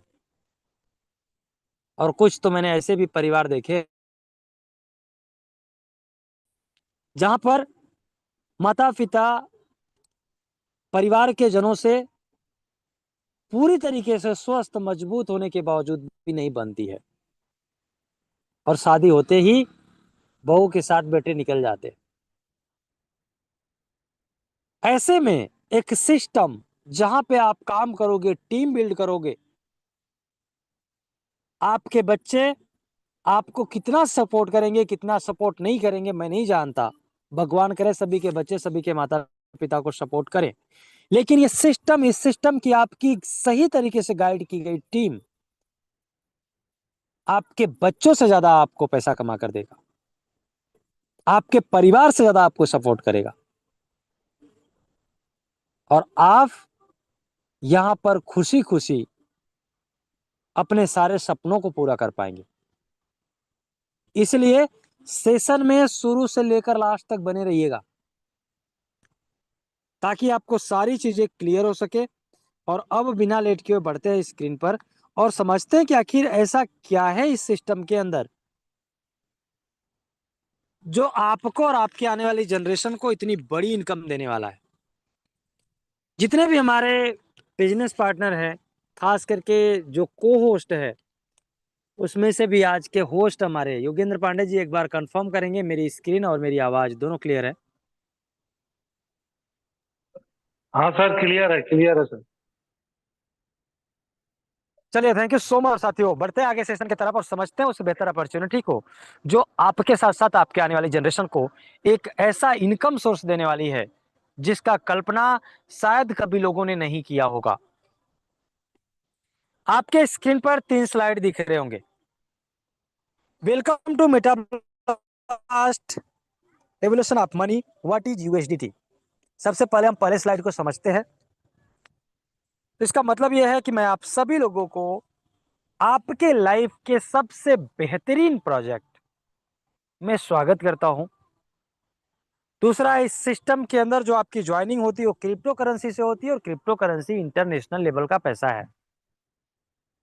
और कुछ तो मैंने ऐसे भी परिवार देखे जहां पर माता पिता परिवार के जनों से पूरी तरीके से स्वस्थ मजबूत होने के बावजूद भी नहीं बनती है, और शादी होते ही बहू के साथ बेटे निकल जाते। ऐसे में एक सिस्टम जहां पे आप काम करोगे, टीम बिल्ड करोगे, आपके बच्चे आपको कितना सपोर्ट करेंगे, कितना सपोर्ट नहीं करेंगे मैं नहीं जानता। भगवान करे सभी के बच्चे, सभी के माता पिता को सपोर्ट करें। लेकिन ये सिस्टम, इस सिस्टम की आपकी सही तरीके से गाइड की गई टीम आपके बच्चों से ज्यादा आपको पैसा कमा कर देगा, आपके परिवार से ज्यादा आपको सपोर्ट करेगा, और आप यहां पर खुशी खुशी अपने सारे सपनों को पूरा कर पाएंगे। इसलिए सेशन में शुरू से लेकर लास्ट तक बने रहिएगा ताकि आपको सारी चीजें क्लियर हो सके। और अब बिना लेट किए बढ़ते हैं स्क्रीन पर और समझते हैं कि आखिर ऐसा क्या है इस सिस्टम के अंदर जो आपको और आपके आने वाली जनरेशन को इतनी बड़ी इनकम देने वाला है। जितने भी हमारे बिजनेस पार्टनर हैं, खास करके जो को होस्ट है, उसमें से भी आज के होस्ट हमारे योगेंद्र पांडे जी, एक बार कंफर्म करेंगे मेरी स्क्रीन और मेरी आवाज दोनों क्लियर है? हाँ सर, क्लियर है सर। चलिए, थैंक यू सो मच साथियों। बढ़ते हैं आगे सेशन की तरफ और समझते हैं उस बेहतर अपॉर्चुनिटी को जो आपके साथ साथ आपके आने वाली जनरेशन को एक ऐसा इनकम सोर्स देने वाली है जिसका कल्पना शायद कभी लोगों ने नहीं किया होगा। आपके स्क्रीन पर 3 स्लाइड दिख रहे होंगे। Welcome to Metablast evolution of money, what is USDT. सबसे पहले हम पहले स्लाइड को समझते हैं। तो इसका मतलब यह है कि मैं आप सभी लोगों को आपके लाइफ के सबसे बेहतरीन प्रोजेक्ट में स्वागत करता हूं। दूसरा, इस सिस्टम के अंदर जो आपकी ज्वाइनिंग होती है वो क्रिप्टो करेंसी से होती है और क्रिप्टो करेंसी इंटरनेशनल लेवल का पैसा है।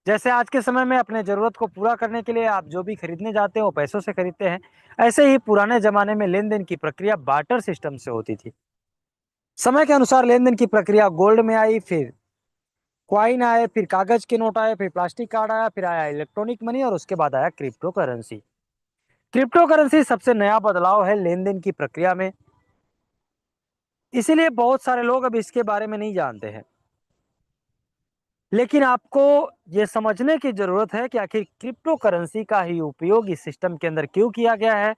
जैसे आज के समय में अपने जरूरत को पूरा करने के लिए आप जो भी खरीदने जाते हैं वो पैसों से खरीदते हैं, ऐसे ही पुराने जमाने में लेन देन की प्रक्रिया बार्टर सिस्टम से होती थी। समय के अनुसार लेन देन की प्रक्रिया गोल्ड में आई, फिर क्वाइन आए, फिर कागज के नोट आए, फिर प्लास्टिक कार्ड आया, फिर आया इलेक्ट्रॉनिक मनी और उसके बाद आया क्रिप्टो करेंसी। क्रिप्टो करेंसी सबसे नया बदलाव है लेन देन की प्रक्रिया में, इसीलिए बहुत सारे लोग अब इसके बारे में नहीं जानते हैं। लेकिन आपको ये समझने की जरूरत है कि आखिर क्रिप्टो करेंसी का ही उपयोग इस सिस्टम के अंदर क्यों किया गया है,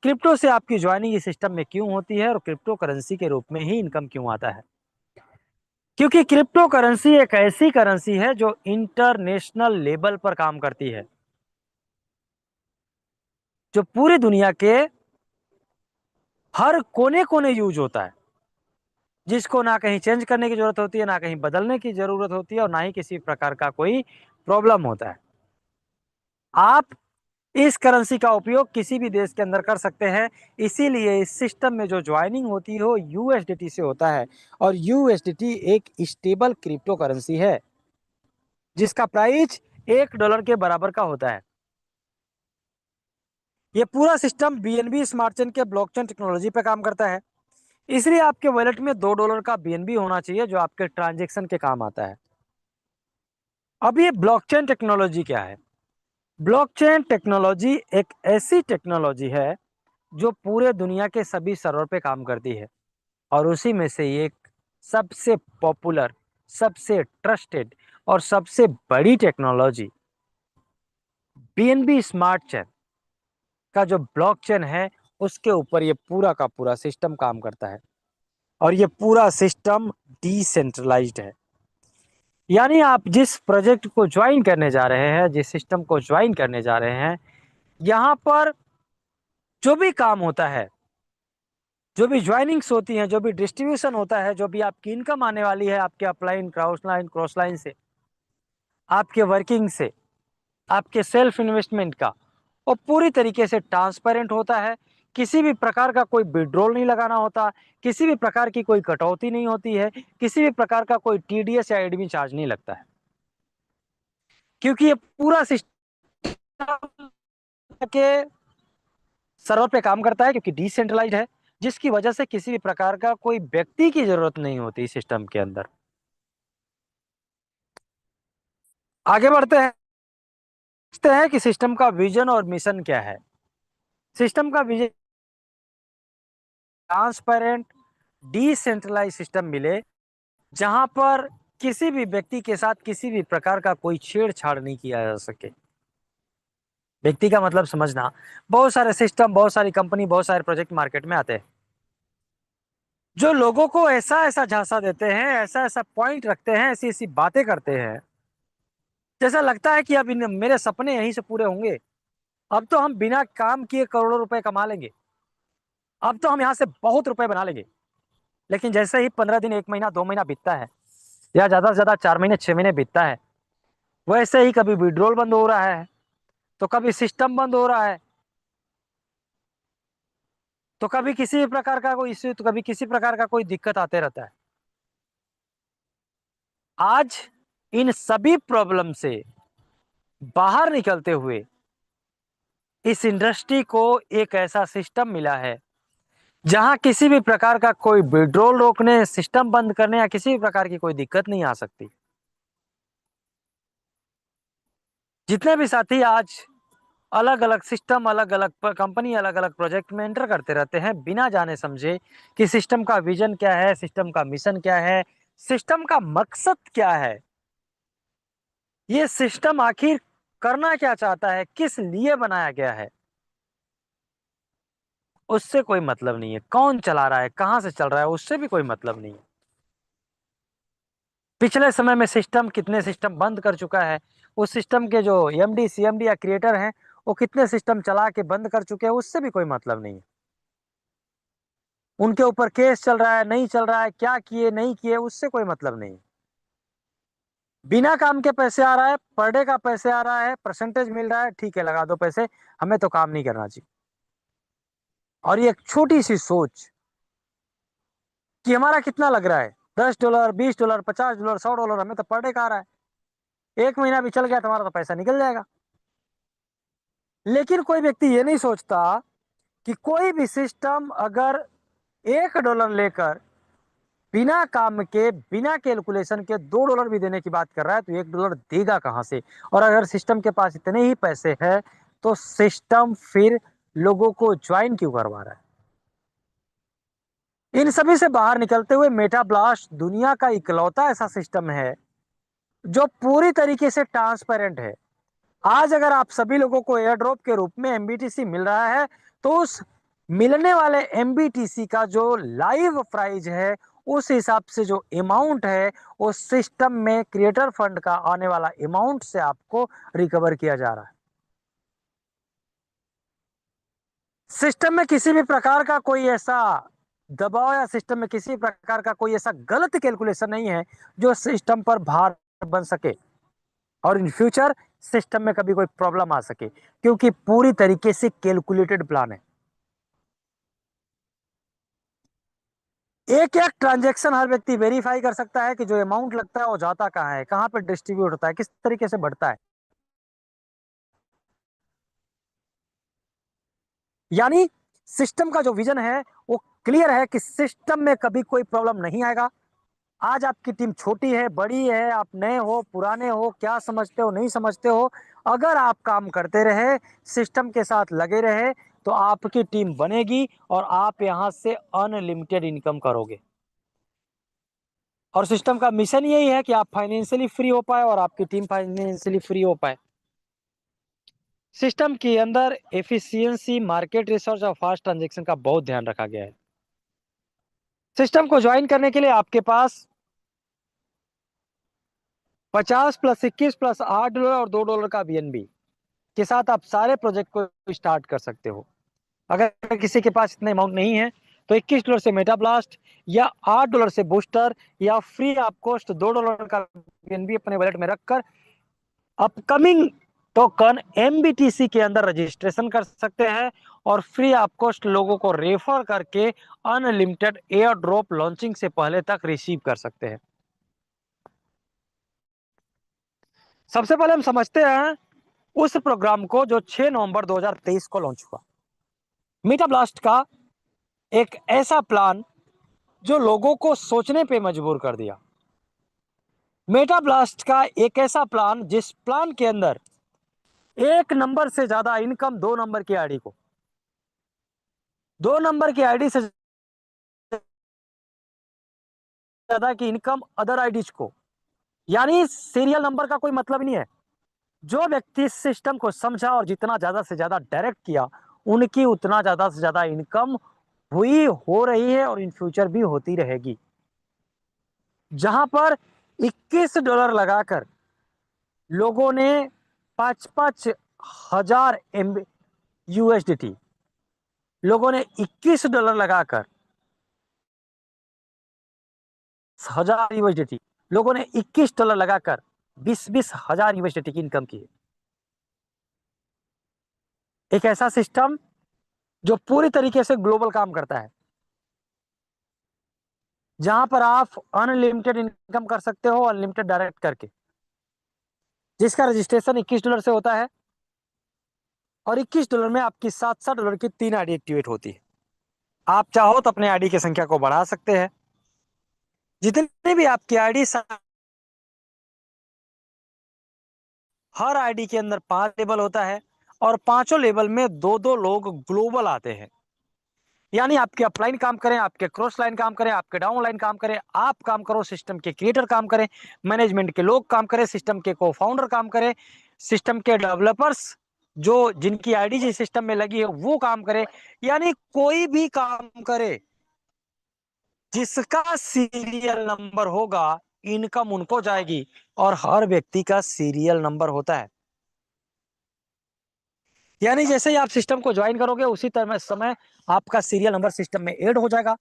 क्रिप्टो से आपकी ज्वाइनिंग इस सिस्टम में क्यों होती है और क्रिप्टो करेंसी के रूप में ही इनकम क्यों आता है। क्योंकि क्रिप्टो करेंसी एक ऐसी करेंसी है जो इंटरनेशनल लेवल पर काम करती है, जो पूरी दुनिया के हर कोने कोने यूज होता है, जिसको ना कहीं चेंज करने की जरूरत होती है, ना कहीं बदलने की जरूरत होती है और ना ही किसी प्रकार का कोई प्रॉब्लम होता है। आप इस करेंसी का उपयोग किसी भी देश के अंदर कर सकते हैं, इसीलिए इस सिस्टम में जो ज्वाइनिंग होती हो यूएसडीटी से होता है और यूएसडीटी एक स्टेबल क्रिप्टो करेंसी है जिसका प्राइस $1 के बराबर का होता है। यह पूरा सिस्टम बीएनबी स्मार्ट चेन के ब्लॉकचेन टेक्नोलॉजी पे काम करता है, इसलिए आपके वॉलेट में $2 का बीएनबी होना चाहिए जो आपके ट्रांजेक्शन के काम आता है। अब ये ब्लॉकचेन टेक्नोलॉजी क्या है? ब्लॉकचेन टेक्नोलॉजी एक ऐसी टेक्नोलॉजी है जो पूरे दुनिया के सभी सर्वर पे काम करती है और उसी में से एक सबसे पॉपुलर, सबसे ट्रस्टेड और सबसे बड़ी टेक्नोलॉजी बीएनबी स्मार्ट चेन का जो ब्लॉकचेन है उसके ऊपर ये पूरा का पूरा सिस्टम काम करता है और ये पूरा सिस्टम डिसेंट्रलाइज्ड है। यानी आप जिस प्रोजेक्ट को ज्वाइन करने जा रहे हैं, जिस सिस्टम को ज्वाइन करने जा रहे हैं, यहाँ पर जो भी काम होता है, जो भी ज्वाइनिंग्स होती हैं, जो भी डिस्ट्रीब्यूशन होता है, जो भी आपकी इनकम आने वाली है आपके अपलाइन, क्रॉस लाइन से, आपके वर्किंग से, आपके सेल्फ इन्वेस्टमेंट का, वो पूरी तरीके से ट्रांसपेरेंट होता है। किसी भी प्रकार का कोई विड्रॉल नहीं लगाना होता, किसी भी प्रकार की कोई कटौती नहीं होती है, किसी भी प्रकार का कोई टीडीएस या एडमिन चार्ज नहीं लगता है, क्योंकि ये पूरा सिस्टम के सर्वर पे काम करता है, क्योंकि डिसेंट्रलाइज्ड है, जिसकी वजह से किसी भी प्रकार का कोई व्यक्ति की जरूरत नहीं होती सिस्टम के अंदर। आगे बढ़ते हैं, देखते हैं कि सिस्टम का विजन और मिशन क्या है। सिस्टम का विजन ट्रांसपेरेंट डिसेंट्रलाइज सिस्टम मिले जहां पर किसी भी व्यक्ति के साथ किसी भी प्रकार का कोई छेड़छाड़ नहीं किया जा सके। व्यक्ति का मतलब समझना, बहुत सारे सिस्टम, बहुत सारी कंपनी, बहुत सारे प्रोजेक्ट मार्केट में आते हैं जो लोगों को ऐसा ऐसा झांसा देते हैं, ऐसा ऐसा पॉइंट रखते हैं, ऐसी ऐसी बातें करते हैं, जैसा लगता है कि अब मेरे सपने यहीं से पूरे होंगे, अब तो हम बिना काम किए करोड़ों रुपए कमा लेंगे, अब तो हम यहाँ से बहुत रुपए बना लेंगे। लेकिन जैसे ही 15 दिन, 1 महीना, 2 महीना बीतता है या ज्यादा से ज्यादा 4 महीने, 6 महीने बीतता है, वैसे ही कभी विड्रॉल बंद हो रहा है, तो कभी सिस्टम बंद हो रहा है, तो कभी किसी भी प्रकार का कोई इश्यू, तो कभी किसी प्रकार का कोई दिक्कत आते रहता है। आज इन सभी प्रॉब्लम से बाहर निकलते हुए इस इंडस्ट्री को एक ऐसा सिस्टम मिला है जहां किसी भी प्रकार का कोई विड्रॉल रोकने, सिस्टम बंद करने या किसी भी प्रकार की कोई दिक्कत नहीं आ सकती। जितने भी साथी आज अलग अलग सिस्टम, अलग अलग कंपनी, अलग अलग प्रोजेक्ट में एंटर करते रहते हैं बिना जाने समझे कि सिस्टम का विजन क्या है, सिस्टम का मिशन क्या है, सिस्टम का मकसद क्या है, ये सिस्टम आखिर करना क्या चाहता है, किस लिए बनाया गया है, उससे कोई मतलब नहीं है। कौन चला रहा है, कहां से चल रहा है, उससे भी कोई मतलब नहीं है। पिछले समय में सिस्टम, कितने सिस्टम बंद कर चुका है, उस सिस्टम के जो एमडी, सीएमडी या क्रिएटर हैं वो कितने सिस्टम चला के बंद कर चुके हैं, उससे भी कोई मतलब नहीं है। उनके ऊपर केस चल रहा है, नहीं चल रहा है, क्या किए नहीं किए, उससे कोई मतलब नहीं। बिना काम के पैसे आ रहा है, पर डे का पैसे आ रहा है, परसेंटेज मिल रहा है, ठीक है लगा दो पैसे, हमें तो काम नहीं करना चाहिए। और ये एक छोटी सी सोच कि हमारा कितना लग रहा है, $10, $20, $50, $100, हमें तो पर डे का आ रहा है, 1 महीना भी चल गया तुम्हारा तो पैसा निकल जाएगा। लेकिन कोई व्यक्ति ये नहीं सोचता कि कोई भी सिस्टम अगर $1 लेकर बिना काम के, बिना कैलकुलेशन के $2 भी देने की बात कर रहा है, तो $1 देगा कहां से? और अगर सिस्टम के पास इतने ही पैसे हैं तो सिस्टम फिर लोगों को ज्वाइन क्यों करवा रहा है? इन सभी से बाहर निकलते हुए मेटा ब्लास्ट दुनिया का इकलौता ऐसा सिस्टम है जो पूरी तरीके से ट्रांसपेरेंट है। आज अगर आप सभी लोगों को एयर ड्रॉप के रूप में एमबीटीसी मिल रहा है, तो उस मिलने वाले एमबीटीसी का जो लाइव प्राइस है, उस हिसाब से जो अमाउंट है, उस सिस्टम में क्रिएटर फंड का आने वाला अमाउंट से आपको रिकवर किया जा रहा है। सिस्टम में किसी भी प्रकार का कोई ऐसा दबाव या सिस्टम में किसी प्रकार का कोई ऐसा गलत कैलकुलेशन नहीं है जो सिस्टम पर भार बन सके और इन फ्यूचर सिस्टम में कभी कोई प्रॉब्लम आ सके, क्योंकि पूरी तरीके से कैलकुलेटेड प्लान है। एक एक ट्रांजैक्शन हर व्यक्ति वेरीफाई कर सकता है कि जो अमाउंट लगता है वो जाता कहाँ है, कहां पर डिस्ट्रीब्यूट होता है, किस तरीके से बढ़ता है। यानी सिस्टम का जो विजन है वो क्लियर है कि सिस्टम में कभी कोई प्रॉब्लम नहीं आएगा। आज आपकी टीम छोटी है, बड़ी है, आप नए हो, पुराने हो, क्या समझते हो, नहीं समझते हो, अगर आप काम करते रहे, सिस्टम के साथ लगे रहे, तो आपकी टीम बनेगी और आप यहां से अनलिमिटेड इनकम करोगे। और सिस्टम का मिशन यही है कि आप फाइनेंशियली फ्री हो पाए और आपकी टीम फाइनेंशियली फ्री हो पाए। सिस्टम के अंदर एफिशिएंसी, मार्केट रिसर्च और फास्ट ट्रांजैक्शन का बहुत ध्यान रखा गया है। सिस्टम को ज्वाइन करने के लिए आपके पास 50 प्लस 21 प्लस $8 और $2 का बीएनबी के साथ आप सारे प्रोजेक्ट को स्टार्ट कर सकते हो। अगर किसी के पास इतना अमाउंट नहीं है तो $21 से मेटा ब्लास्ट या $8 से बूस्टर या फ्री ऑफ कॉस्ट $2 का बीएनबी अपने वॉलेट में रखकर अपकमिंग टोकन एमबीटीसी के अंदर रजिस्ट्रेशन कर सकते हैं और फ्री ऑफ कॉस्ट लोगों को रेफर करके अनलिमिटेड एयर ड्रॉप लॉन्चिंग से पहले तक रिसीव कर सकते हैं। सबसे पहले हम समझते हैं उस प्रोग्राम को जो 6 नवंबर 2023 को लॉन्च हुआ। मेटा ब्लास्ट का एक ऐसा प्लान जो लोगों को सोचने पे मजबूर कर दिया। मेटा ब्लास्ट का एक ऐसा प्लान जिस प्लान के अंदर 1 नंबर से ज्यादा इनकम 2 नंबर की आईडी को, 2 नंबर की आईडी से ज्यादा की इनकम अदर आईडीज को। यानी सीरियल नंबर का कोई मतलब नहीं है। जो व्यक्ति सिस्टम को समझा और जितना ज्यादा से ज्यादा डायरेक्ट किया, उनकी उतना ज्यादा से ज्यादा इनकम हुई, हो रही है और इन फ्यूचर भी होती रहेगी। जहां पर $21 लगाकर लोगों ने 5-5 हजार यूएसडीटी, लोगों ने $21 लगाकर 1000 यूएसडीटी, लोगों ने $21 लगाकर 20-20 हजार यूएसडीटी की इनकम की। एक ऐसा सिस्टम जो पूरी तरीके से ग्लोबल काम करता है, जहां पर आप अनलिमिटेड इनकम कर सकते हो, अनलिमिटेड डायरेक्ट करके, जिसका रजिस्ट्रेशन $21 से होता है और $21 में आपकी $7-7 की 3 आईडी एक्टिवेट होती है। आप चाहो तो अपने आईडी की संख्या को बढ़ा सकते हैं। जितनी भी आपकी आईडी, हर आईडी के अंदर 5 लेवल होता है और 5 लेवल में 2-2 लोग ग्लोबल आते हैं। यानी आपके अपलाइन काम करें, आपके क्रॉस लाइन काम करें, आपके डाउन लाइन काम करें, आप काम करो, सिस्टम के क्रिएटर काम करें, मैनेजमेंट के लोग काम करें, सिस्टम के को फाउंडर काम करें, सिस्टम के डेवलपर्स जो जिनकी आईडी जिस सिस्टम में लगी है वो काम करे। यानी कोई भी काम करे, जिसका सीरियल नंबर होगा इनकम उनको जाएगी और हर व्यक्ति का सीरियल नंबर होता है। यानी जैसे ही आप सिस्टम को ज्वाइन करोगे उसी तरह समय आपका सीरियल नंबर सिस्टम में ऐड हो जाएगा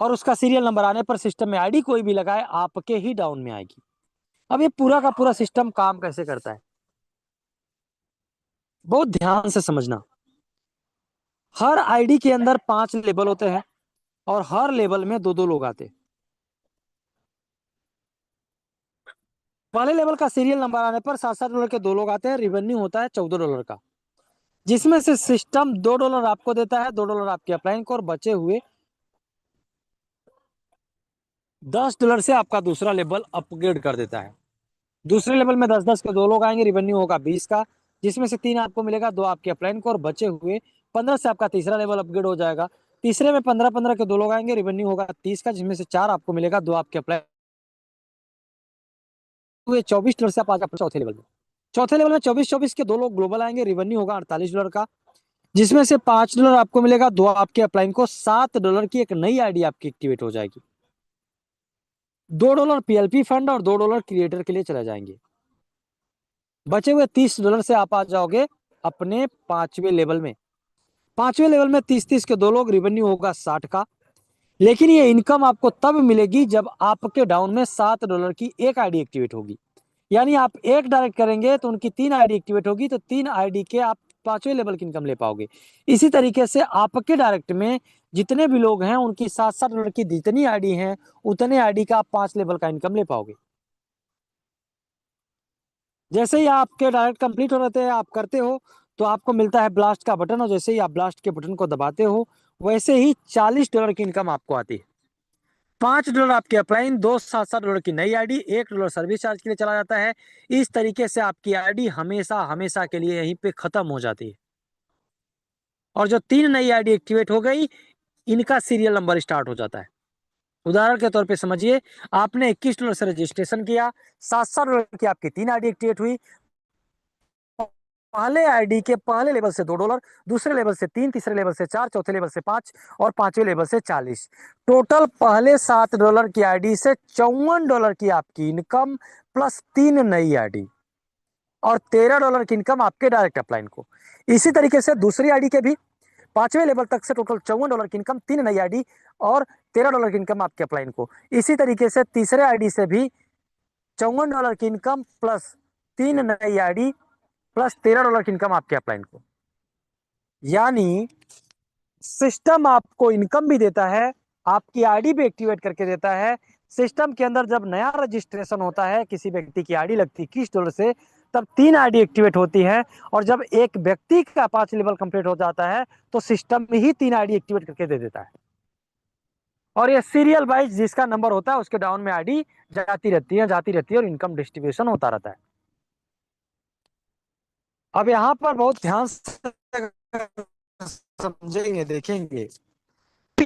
और उसका सीरियल नंबर आने पर सिस्टम में आईडी कोई भी लगाए आपके ही डाउन में आएगी। अब ये पूरा का पूरा सिस्टम काम कैसे करता है, बहुत ध्यान से समझना। हर आईडी के अंदर 5 लेवल होते हैं और हर लेवल में 2-2 लोग आते हैं। पहले लेवल का सीरियल नंबर आने पर $7-7 के दो लोग आते हैं, रिवेन्यू होता है $14 का, जिसमें से सिस्टम $2 आपको देता है, $2 आपके अपलाइन को, और बचे हुए $10 से आपका दूसरा लेवल अपग्रेड कर देता है। दूसरे लेवल में 10-10 के दो लोग आएंगे, रिवेन्यू होगा 20 का, जिसमें से 3 आपको मिलेगा, 2 आपके अपलाइन को, और बचे हुए 15 से आपका तीसरा लेवल अपग्रेड हो जाएगा। तीसरे में 15-15 के दो लोग आएंगे, रिवेन्यू होगा 30 का, जिसमें से 4 आपको मिलेगा, 2 आपके अपलाइन हुए। $24 से आप आ जाओ चौथे लेवल में। चौथे लेवल में 24-24 के दो लोग ग्लोबल आएंगे, रिवेन्यू होगा $48 का, जिसमें से $5 आपको मिलेगा, 2 आपके अपलाइन को, $7 की एक नई आईडी आपकी एक्टिवेट हो जाएगी। $2 पीएलपी फंड और $2 क्रिएटर के लिए चले जाएंगे। बचे हुए $30 से आप आ जाओगे अपने पांचवें लेवल में। पांचवें लेवल में 30-30 के दो लोग, रिवेन्यू होगा 60 का, लेकिन ये इनकम आपको तब मिलेगी जब आपके डाउन में $7 की एक आईडी एक्टिवेट होगी। यानी आप एक डायरेक्ट करेंगे तो उनकी 3 आईडी एक्टिवेट होगी, तो 3 आईडी के आप पांचवें लेवल की इनकम ले पाओगे। इसी तरीके से आपके डायरेक्ट में जितने भी लोग हैं उनकी $7-7 की जितनी आईडी हैं उतने आईडी का आप 5 लेवल का इनकम ले पाओगे। जैसे ही आपके डायरेक्ट कंप्लीट हो रहते हैं, आप करते हो, तो आपको मिलता है ब्लास्ट का बटन, और जैसे ही आप ब्लास्ट के बटन को दबाते हो वैसे ही $40 की इनकम आपको आती है। $5 आपके अपलाइन, 2 $7-7 की नई आईडी, $1 सर्विस चार्ज के लिए चला जाता है। इस तरीके से आपकी आईडी हमेशा हमेशा के लिए यहीं पे खत्म हो जाती है। और जो 3 नई आईडी एक्टिवेट हो गई, इनका सीरियल नंबर स्टार्ट हो जाता है। उदाहरण के तौर पे समझिए, आपने $21 से रजिस्ट्रेशन किया, $7-7 की आपकी 3 आईडी एक्टिवेट हुई। पहले आईडी के पहले लेवल से $2, दूसरे लेवल से 3, तीसरे लेवल से 4, चौथे लेवल से 5 और पांचवें लेवल से 40। टोटल पहले $7 की आईडी से $54 की आपकी इनकम, प्लस 3 नई आईडी, और $13 की इनकम आपके डायरेक्ट अपलाइन को। इसी तरीके से दूसरी आईडी के भी पांचवें लेवल तक से टोटल $54 की इनकम, 3 नई आईडी और $13 की इनकम आपके अपलाइन को। इसी तरीके से तीसरे आईडी से भी $54 की इनकम प्लस 3 नई आईडी प्लस $13 की इनकम आपके अपलाइन को। यानी सिस्टम आपको इनकम भी देता है, आपकी आईडी भी एक्टिवेट करके देता है। सिस्टम के अंदर जब नया रजिस्ट्रेशन होता है, किसी व्यक्ति की आईडी लगती है $21 से, तब 3 आईडी एक्टिवेट होती है, और जब एक व्यक्ति का 5 लेवल कंप्लीट हो जाता है तो सिस्टम ही 3 आईडी एक्टिवेट करके दे देता है। और ये सीरियल वाइज जिसका नंबर होता है उसके डाउन में आईडी जाती रहती है और इनकम डिस्ट्रीब्यूशन होता रहता है। अब यहाँ पर बहुत ध्यान से समझेंगे, देखेंगे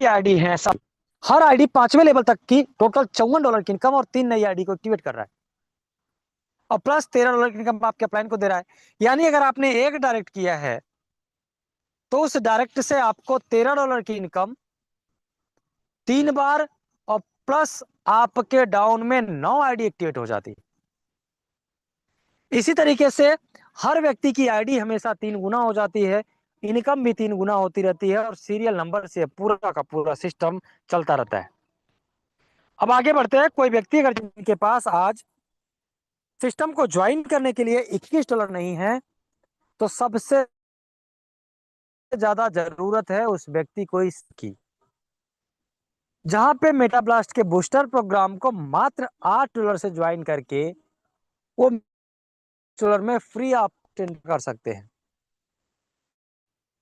आईडी है सब, हर आईडी पांचवें लेवल तक की टोटल $54 की इनकम और 3 नई आईडी को एक्टिवेट कर रहा है, और प्लस $13 की इनकम आपके अपलाइन को दे रहा है। यानी अगर आपने एक डायरेक्ट किया है तो उस डायरेक्ट से आपको $13 की इनकम 3 बार, और प्लस आपके डाउन में 9 आईडी एक्टिवेट हो जाती। इसी तरीके से हर व्यक्ति की आईडी हमेशा 3 गुना हो जाती है, इनकम भी 3 गुना होती रहती है, और सीरियल नंबर से पूरा का पूरा सिस्टम चलता रहता है। अब आगे बढ़ते हैं। कोई व्यक्ति अगर जिनके पास आज सिस्टम को ज्वाइन करने के लिए $21 नहीं है, तो सबसे ज्यादा जरूरत है उस व्यक्ति को इसकी, जहां पे मेटाब्लास्ट के बूस्टर प्रोग्राम को मात्र $8 से ज्वाइन करके वो $8 में फ्री आप अटेंड कर सकते हैं।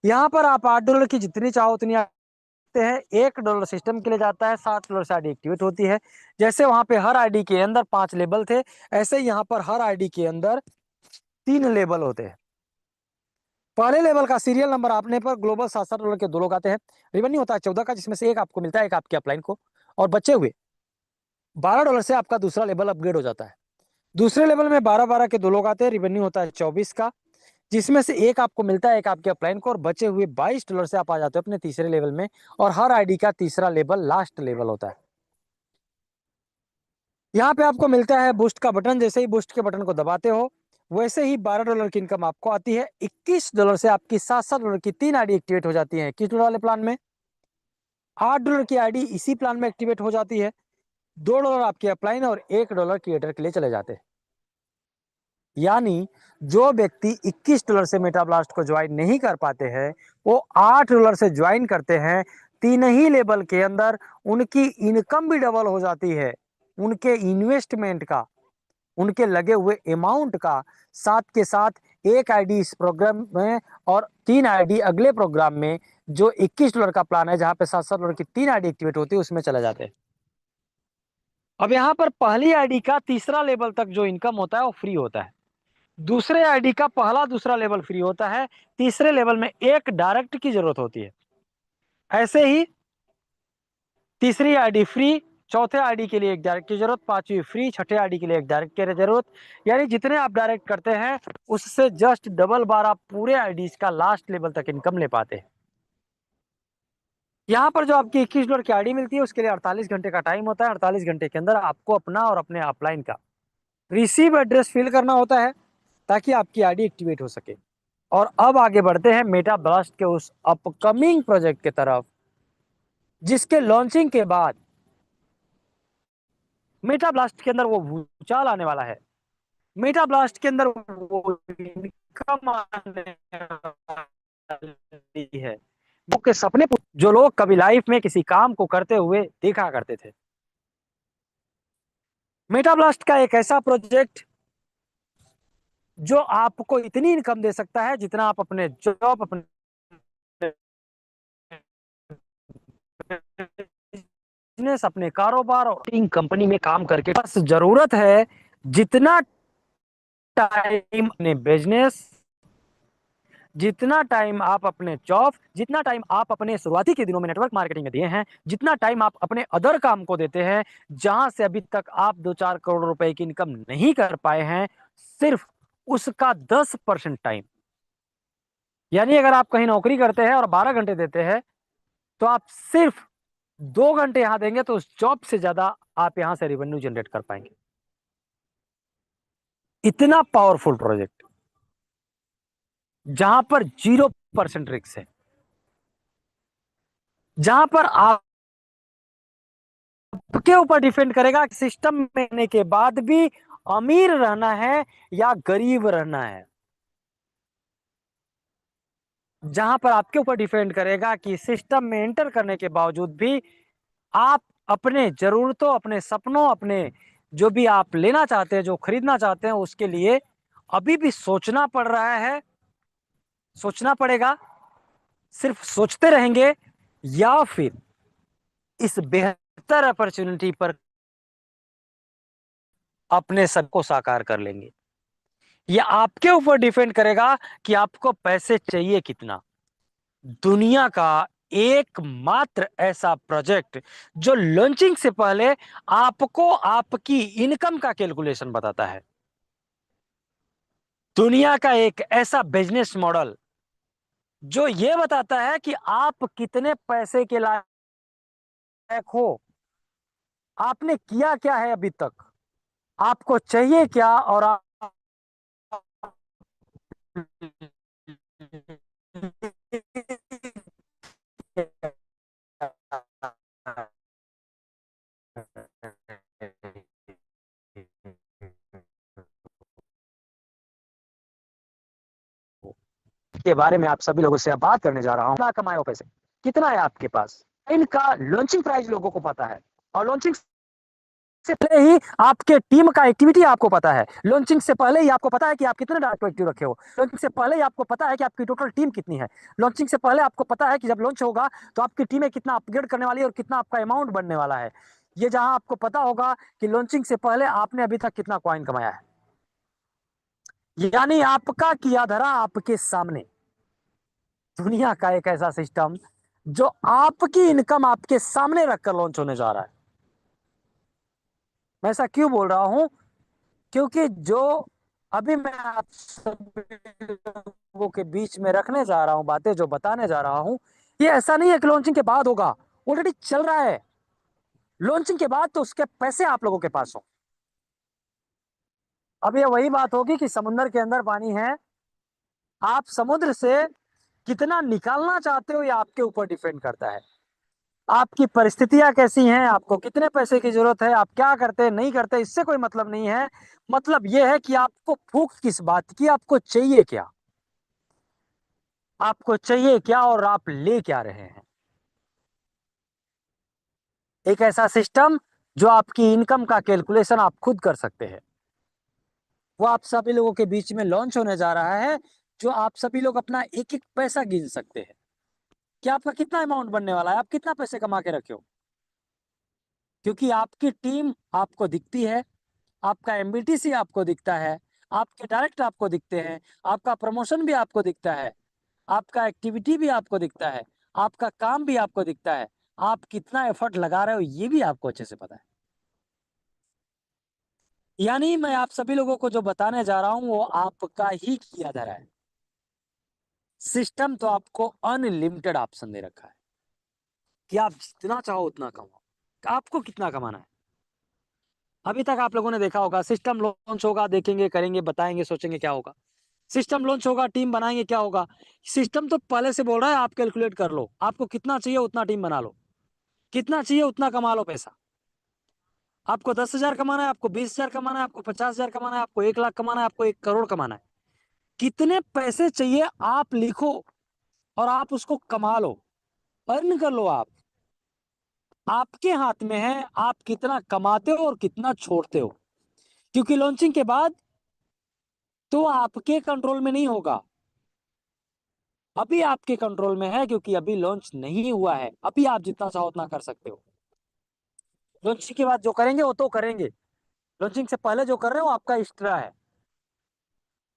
यहाँ पर आप $8 की जितनी चाहो उतनी हैं। $1 सिस्टम के लिए जाता है, $7 से आईडी एक्टिवेट होती है। जैसे वहां पे हर आईडी के अंदर 5 लेवल थे, ऐसे यहाँ पर हर आईडी के अंदर 3 लेवल होते हैं। पहले लेवल का सीरियल नंबर आपने पर ग्लोबल $7-7 के दो लोग आते हैं, रेवेन्यू होता है 14 का, जिसमें से 1 आपको मिलता है, 1 आपके अपलाइन को, और बचे हुए $12 से आपका दूसरा लेवल अपग्रेड हो जाता है। दूसरे लेवल में 12-12 के दो लोग आते हैं, रेवेन्यू होता है 24 का, जिसमें से 1 आपको मिलता है, 1 आपके अपलाइन को, और बचे हुए $22 से आप आ जाते हो अपने तीसरे लेवल में, और हर आईडी का तीसरा लेवल लास्ट लेवल होता है। यहाँ पे आपको मिलता है बूस्ट का बटन, जैसे ही बूस्ट के बटन को दबाते हो वैसे ही $12 की इनकम आपको आती है। $21 से आपकी $7-7 की 3 आईडी एक्टिवेट हो जाती है $21 वाले प्लान में, $8 की आईडी इसी प्लान में एक्टिवेट हो जाती है, $2 आपके अपलाइन और $1 क्रिएटर के लिए चले जाते हैं। यानी जो व्यक्ति $21 से मेटाब्लास्ट को ज्वाइन नहीं कर पाते हैं, वो $8 से ज्वाइन करते हैं, 3 ही लेवल के अंदर उनकी इनकम भी डबल हो जाती है, उनके इन्वेस्टमेंट का उनके लगे हुए अमाउंट का साथ के साथ एक आईडी इस प्रोग्राम में और 3 आईडी अगले प्रोग्राम में, जो $21 का प्लान है जहां पे $7-7 की 3 आईडी एक्टिवेट होती है, उसमें चले जाते हैं। अब यहाँ पर पहली आईडी का तीसरा लेवल तक जो इनकम होता है वो फ्री होता है, दूसरे आईडी का पहला दूसरा लेवल फ्री होता है, तीसरे लेवल में एक डायरेक्ट की जरूरत होती है। ऐसे ही तीसरी आईडी फ्री, चौथे आईडी के लिए एक डायरेक्ट की जरूरत, पांचवी फ्री, छठे आईडी के लिए एक डायरेक्ट की जरूरत। यानी जितने आप डायरेक्ट करते हैं उससे जस्ट डबल बार आप पूरे आईडीज का लास्ट लेवल तक इनकम ले पाते हैं। यहाँ पर जो आपकी $21 की आईडी मिलती है उसके लिए 48 घंटे का टाइम होता है। 48 घंटे के अंदर आपको अपना और अपने अपलाइन का रिसीव एड्रेस फिल करना होता है ताकि आपकी आईडी एक्टिवेट हो सके। और अब आगे बढ़ते हैं मेटा ब्लास्ट के उस अपकमिंग प्रोजेक्ट की तरफ, जिसके लॉन्चिंग के बाद मेटा ब्लास्ट के अंदर वो भूचाल आने वाला है। मेटा ब्लास्ट के अंदर वो इनकम आने वाली है, वो के सपने जो लोग कभी लाइफ में किसी काम को करते हुए देखा करते थे। मेटा ब्लास्ट का एक ऐसा प्रोजेक्ट जो आपको इतनी इनकम दे सकता है जितना आप अपने जॉब, अपने बिजनेस, अपने कारोबार और कंपनी में काम करके, बस जरूरत है जितना टाइम अपने बिजनेस, जितना टाइम आप अपने जॉब, जितना टाइम आप अपने शुरुआती के दिनों में नेटवर्क मार्केटिंग में दिए हैं, जितना टाइम आप अपने अदर काम को देते हैं जहां से अभी तक आप 2-4 करोड़ रुपए की इनकम नहीं कर पाए हैं, सिर्फ उसका 10% टाइम। यानी अगर आप कहीं नौकरी करते हैं और 12 घंटे देते हैं तो आप सिर्फ 2 घंटे यहां देंगे तो उस जॉब से ज्यादा आप यहां से रेवेन्यू जनरेट कर पाएंगे। इतना पावरफुल प्रोजेक्ट जहां पर 0% रिस्क है, जहां पर आपके ऊपर डिपेंड करेगा सिस्टम में आने के बाद भी अमीर रहना है या गरीब रहना है। जहां पर आपके ऊपर डिपेंड करेगा कि सिस्टम में एंटर करने के बावजूद भी आप अपने जरूरतों, अपने सपनों, अपने जो भी आप लेना चाहते हैं, जो खरीदना चाहते हैं, उसके लिए अभी भी सोचना पड़ रहा है, सोचना पड़ेगा। सिर्फ सोचते रहेंगे या फिर इस बेहतर अपॉर्चुनिटी पर अपने सबको साकार कर लेंगे। यह आपके ऊपर डिपेंड करेगा कि आपको पैसे चाहिए कितना। दुनिया का एकमात्र ऐसा प्रोजेक्ट जो लॉन्चिंग से पहले आपको आपकी इनकम का कैलकुलेशन बताता है। दुनिया का एक ऐसा बिजनेस मॉडल जो यह बताता है कि आप कितने पैसे के लायक हो, आपने किया क्या है अभी तक, आपको चाहिए क्या, और आप के बारे में आप सभी लोगों से अब बात करने जा रहा हूं। कितना कमाए हो पैसे, कितना है आपके पास, इनका लॉन्चिंग प्राइस लोगों को पता है। और लॉन्चिंग से पहले ही आपके टीम का एक्टिविटी आपको पता है। लॉन्चिंग से पहले ही आपको पता है कि आप कितने डाटा एक्टिव रखे हो। लॉन्चिंग से पहले ही आपको पता है कि आपकी टोटल टीम कितनी है। लॉन्चिंग से पहले आपको पता है कि जब लॉन्च होगा तो आपकी टीमें कितना अपग्रेड करने वाली है और कितना आपका अमाउंट बनने वाला है। ये जहां आपको पता होगा कि लॉन्चिंग से पहले आपने अभी तक कितना कॉइन कमाया है। यानी आपका किया धरा आपके सामने। दुनिया का एक ऐसा सिस्टम जो आपकी इनकम आपके सामने रखकर लॉन्च होने जा रहा है। मैं ऐसा क्यों बोल रहा हूं? क्योंकि जो अभी मैं आप सब लोगों के बीच में रखने जा रहा हूं, बातें जो बताने जा रहा हूं, ये ऐसा नहीं है कि लॉन्चिंग के बाद होगा, ऑलरेडी चल रहा है। लॉन्चिंग के बाद तो उसके पैसे आप लोगों के पास हो। अब ये वही बात होगी कि समुद्र के अंदर पानी है, आप समुद्र से कितना निकालना चाहते हो ये आपके ऊपर डिपेंड करता है। आपकी परिस्थितियां कैसी हैं, आपको कितने पैसे की जरूरत है, आप क्या करते हैं नहीं करते, इससे कोई मतलब नहीं है। मतलब यह है कि आपको भूख किस बात की, आपको चाहिए क्या, आपको चाहिए क्या और आप ले क्या रहे हैं। एक ऐसा सिस्टम जो आपकी इनकम का कैलकुलेशन आप खुद कर सकते हैं। वो आप सभी लोगों के बीच में लॉन्च होने जा रहा है, जो आप सभी लोग अपना एक एक पैसा गिन सकते हैं कि आपका कितना अमाउंट बनने वाला है, आप कितना पैसे कमा के रखे हो। क्योंकि आपकी टीम आपको दिखती है, आपका एमबीटीसी आपको दिखता है, आपके डायरेक्ट आपको दिखते हैं, आपका प्रमोशन भी आपको दिखता है, आपका एक्टिविटी भी आपको दिखता है, आपका काम भी आपको दिखता है, आप कितना एफर्ट लगा रहे हो ये भी आपको अच्छे से पता है। यानी मैं आप सभी लोगों को जो बताने जा रहा हूं वो आपका ही किया जा रहा है। सिस्टम तो आपको अनलिमिटेड ऑप्शन दे रखा है कि आप जितना चाहो उतना कमाओ। आपको कितना कमाना है। अभी तक आप लोगों ने देखा होगा, सिस्टम लॉन्च होगा, देखेंगे, करेंगे, बताएंगे, सोचेंगे क्या होगा। सिस्टम लॉन्च होगा, टीम बनाएंगे, क्या होगा। सिस्टम तो पहले से बोल रहा है आप कैलकुलेट कर लो, आपको कितना चाहिए उतना टीम बना लो, कितना चाहिए उतना कमा लो पैसा। आपको 10,000 कमाना है, आपको 20,000 कमाना है, आपको 50,000 कमाना है, आपको 1 लाख कमाना है, आपको 1 करोड़ कमाना है। कितने पैसे चाहिए आप लिखो और आप उसको कमा लो, अर्न कर लो। आप आपके हाथ में है, आप कितना कमाते हो और कितना छोड़ते हो। क्योंकि लॉन्चिंग के बाद तो आपके कंट्रोल में नहीं होगा, अभी आपके कंट्रोल में है, क्योंकि अभी लॉन्च नहीं हुआ है। अभी आप जितना चाहो उतना कर सकते हो। लॉन्चिंग के बाद जो करेंगे वो तो करेंगे, लॉन्चिंग से पहले जो कर रहे हो आपका एक्स्ट्रा है,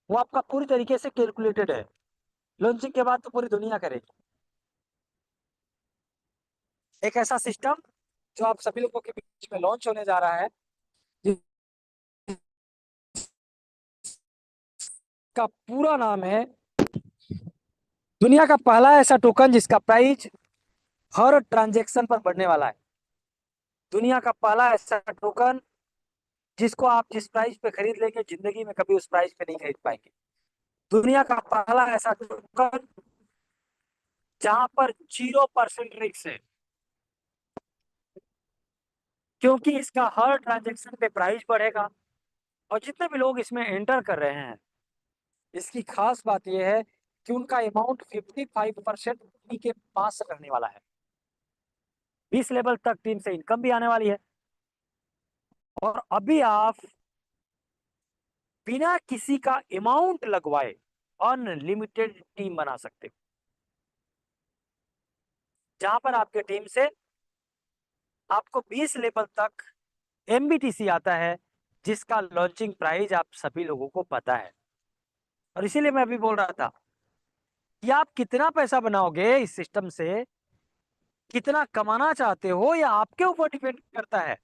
वो आपका पूरी तरीके से कैलकुलेटेड है। लॉन्चिंग के बाद तो पूरी दुनिया करेगी। एक ऐसा सिस्टम जो आप सभी लोगों के बीच में लॉन्च होने जा रहा है, जिसका पूरा नाम है, दुनिया का पहला ऐसा टोकन जिसका प्राइस हर ट्रांजैक्शन पर बढ़ने वाला है। दुनिया का पहला ऐसा टोकन जिसको आप जिस प्राइस पे खरीद लेंगे जिंदगी में कभी उस प्राइस पे नहीं खरीद पाएंगे। दुनिया का पहला ऐसा टोकन जहां पर 0% रिस्क है, क्योंकि इसका हर ट्रांजैक्शन पे प्राइस बढ़ेगा। और जितने भी लोग इसमें एंटर कर रहे हैं, इसकी खास बात यह है कि उनका अमाउंट 55% के पास रहने वाला है। 20 लेवल तक टीम से इनकम भी आने वाली है। और अभी आप बिना किसी का अमाउंट लगवाए अनलिमिटेड टीम बना सकते हो, जहां पर आपके टीम से आपको 20 लेवल तक एमबीटीसी आता है, जिसका लॉन्चिंग प्राइस आप सभी लोगों को पता है। और इसीलिए मैं अभी बोल रहा था कि आप कितना पैसा बनाओगे इस सिस्टम से, कितना कमाना चाहते हो, या आपके ऊपर डिपेंड करता है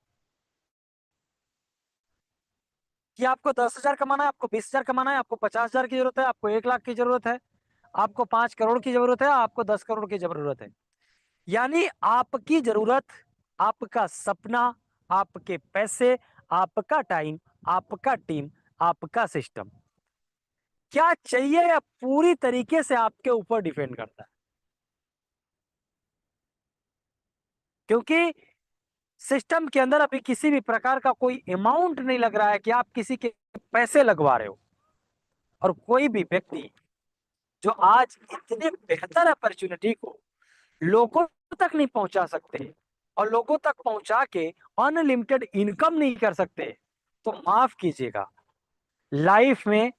कि आपको 10,000 कमाना है, आपको 20,000 कमाना है, आपको 50,000 की जरूरत है, आपको 1 लाख की जरूरत है, आपको 5 करोड़ की जरूरत है, आपको 10 करोड़ की जरूरत है। यानी आपकी जरूरत, आपका सपना, आपके पैसे, आपका टाइम, आपका टीम, आपका सिस्टम क्या चाहिए, या पूरी तरीके से आपके ऊपर डिपेंड करता है। क्योंकि सिस्टम के अंदर अभी किसी भी प्रकार का कोई अमाउंट नहीं लग रहा है कि आप किसी के पैसे लगवा रहे हो। और कोई भी व्यक्ति जो आज इतने बेहतर अपॉर्चुनिटी को लोगों तक नहीं पहुंचा सकते और लोगों तक पहुंचा के अनलिमिटेड इनकम नहीं कर सकते, तो माफ कीजिएगा, लाइफ में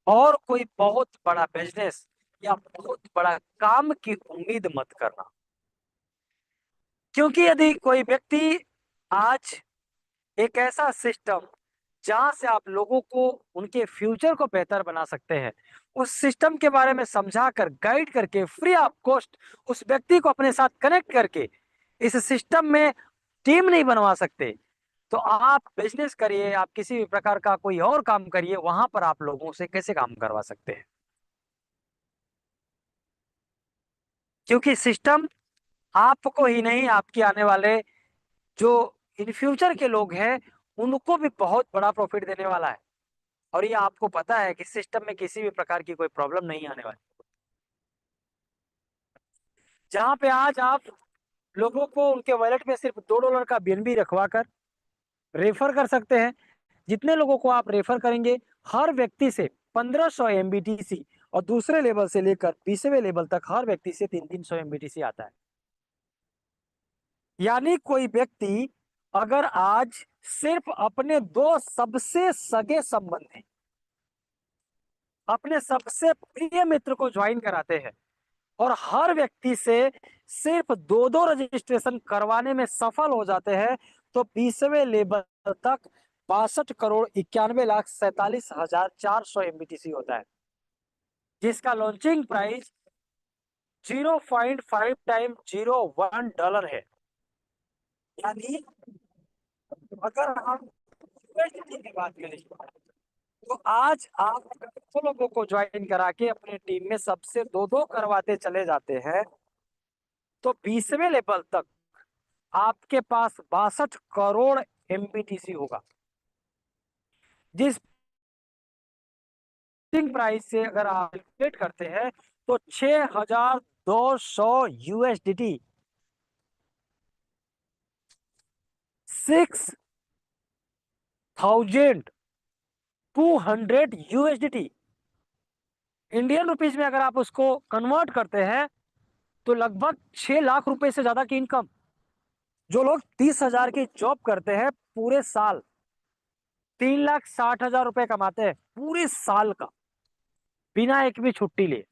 और कोई बहुत बड़ा बिजनेस या बहुत बड़ा काम की उम्मीद मत करना। क्योंकि यदि कोई व्यक्ति आज एक ऐसा सिस्टम जहां से आप लोगों को उनके फ्यूचर को बेहतर बना सकते हैं, उस सिस्टम के बारे में समझाकर, गाइड करके, फ्री ऑफ कॉस्ट उस व्यक्ति को अपने साथ कनेक्ट करके इस सिस्टम में टीम नहीं बनवा सकते, तो आप बिजनेस करिए, आप किसी भी प्रकार का कोई और काम करिए, वहां पर आप लोगों से कैसे काम करवा सकते हैं। क्योंकि सिस्टम आपको ही नहीं, आपके आने वाले जो इन फ्यूचर के लोग हैं उनको भी बहुत बड़ा प्रॉफिट देने वाला है। और ये आपको पता है कि सिस्टम में किसी भी प्रकार की कोई प्रॉब्लम नहीं आने वाली। जहां पे आज आप लोगों को उनके वॉलेट में सिर्फ $2 का बीएनबी रखवा कर रेफर कर सकते हैं। जितने लोगों को आप रेफर करेंगे, हर व्यक्ति से 1500 एमबीटीसी, और दूसरे लेवल से लेकर 20वें लेवल तक हर व्यक्ति से 300-300 एमबीटीसी आता है। यानी कोई व्यक्ति अगर आज सिर्फ अपने दो सबसे सगे संबंधी, अपने सबसे प्रिय मित्र को ज्वाइन कराते हैं और हर व्यक्ति से सिर्फ दो दो रजिस्ट्रेशन करवाने में सफल हो जाते हैं, तो 20वें लेवल तक 62,91,47,400 एमबीटीसी होता है, जिसका लॉन्चिंग प्राइस 0.5 टाइम $01 है। यानी अगर हम USDT की बात करें तो आज आप दो लोगों को ज्वाइन करा के अपने टीम में सबसे दो दो करवाते चले जाते हैं, तो 20वें लेवल तक आपके पास 62 करोड़ एमबीटीसी होगा, जिस प्राइस से अगर आप कैलकुलेट करते हैं तो 6,200 USDT, 6,200 USDT इंडियन रुपीज में अगर आप उसको कन्वर्ट करते हैं तो लगभग 6 लाख रुपए से ज्यादा की इनकम। जो लोग 30,000 की जॉब करते हैं पूरे साल, 3,60,000 रुपए कमाते हैं पूरे साल का, बिना एक भी छुट्टी लिए।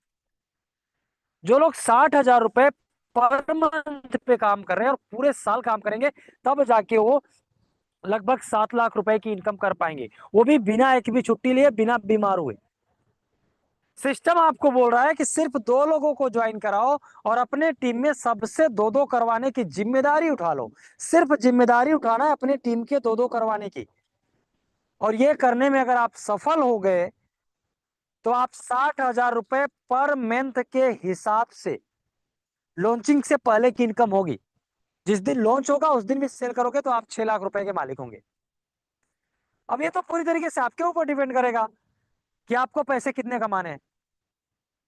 जो लोग 60,000 रुपए पर मंथ पे काम कर रहे हैं और पूरे साल काम करेंगे, तब जाके वो लगभग 7 लाख रुपए की इनकम कर पाएंगे, वो भी बिना एक भी छुट्टी लिए, बिना बीमार हुए। सिस्टम आपको बोल रहा है कि सिर्फ दो लोगों को ज्वाइन कराओ और अपने टीम में सबसे दो दो करवाने की जिम्मेदारी उठा लो। सिर्फ जिम्मेदारी उठाना है अपने टीम के दो दो करवाने की, और ये करने में अगर आप सफल हो गए तो आप 60,000 रुपए पर मंथ के हिसाब से लॉन्चिंग से पहले की इनकम होगी। जिस दिन लॉन्च होगा उस दिन भी सेल करोगे तो आप 6 लाख रुपए के मालिक होंगे। अब ये तो पूरी तरीके से आपके ऊपर डिपेंड करेगा कि आपको पैसे कितने कमाने हैं।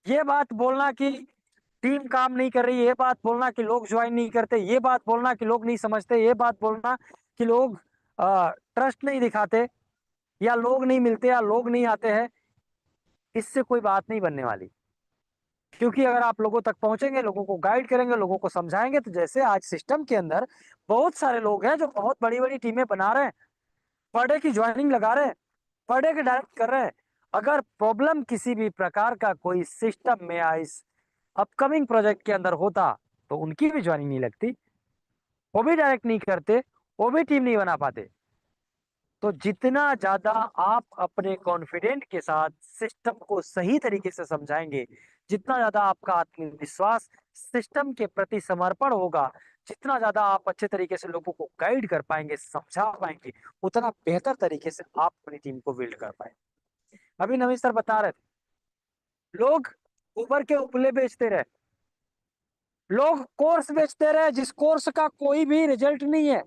ये बात बोलना कि टीम काम नहीं कर रही, ये बात बोलना कि लोग ज्वाइन नहीं करते, ये बात बोलना कि लोग नहीं समझते, ये बात बोलना कि लोग ट्रस्ट नहीं दिखाते, या लोग नहीं मिलते, या लोग नहीं आते हैं, इससे कोई बात नहीं बनने वाली। क्योंकि अगर आप लोगों तक पहुंचेंगे, लोगों को गाइड करेंगे, लोगों को समझाएंगे, तो जैसे आज सिस्टम के अंदर बहुत सारे लोग हैं जो बहुत बड़ी बड़ी टीमें बना रहे हैं, पर डे की ज्वाइनिंग लगा रहे हैं, पर डे के डायरेक्ट कर रहे हैं। अगर प्रॉब्लम किसी भी प्रकार का कोई सिस्टम में या इस अपकमिंग प्रोजेक्ट के अंदर होता तो उनकी भी ज्वाइनिंग नहीं लगती, वो भी डायरेक्ट नहीं करते, वो भी टीम नहीं बना पाते। तो जितना ज्यादा आप अपने कॉन्फिडेंट के साथ सिस्टम को सही तरीके से समझाएंगे, जितना ज्यादा आपका आत्मविश्वास सिस्टम के प्रति समर्पण होगा, जितना ज्यादा आप अच्छे तरीके से लोगों को गाइड कर पाएंगे, समझा पाएंगे, उतना बेहतर तरीके से आप अपनी टीम को बिल्ड कर पाएंगे। अभी नवीन सर बता रहे थे, लोग ऊपर के उपले बेचते रहे, लोग कोर्स बेचते रहे जिस कोर्स का कोई भी रिजल्ट नहीं है,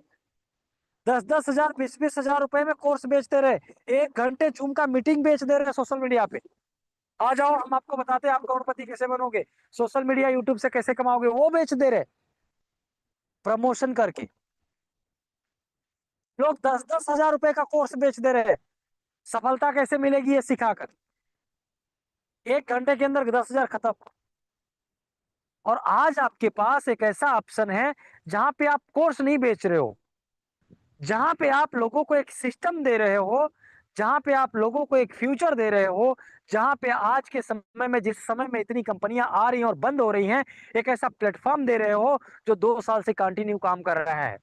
10-10 हजार 20-20 हजार रुपए में कोर्स बेचते रहे, 1 घंटे जूम का मीटिंग बेच दे रहे सोशल मीडिया पे। आ जाओ हम आपको बताते हैं आप करोड़पति कैसे बनोगे, सोशल मीडिया यूट्यूब से कैसे कमाओगे, वो बेच दे रहे प्रमोशन करके। लोग 10-10 हजार रुपए का कोर्स बेच दे रहे, सफलता कैसे मिलेगी ये सिखाकर, 1 घंटे के अंदर 10,000 खत्म। और आज आपके पास एक ऐसा ऑप्शन है जहां पे आप कोर्स नहीं बेच रहे हो, जहां पे आप लोगों को एक सिस्टम दे रहे हो, जहां पे आप लोगों को एक फ्यूचर दे रहे हो, जहां पे आज के समय में, जिस समय में इतनी कंपनियां आ रही हैं और बंद हो रही हैं, एक ऐसा प्लेटफॉर्म दे रहे हो जो 2 साल से कंटिन्यू काम कर रहा है।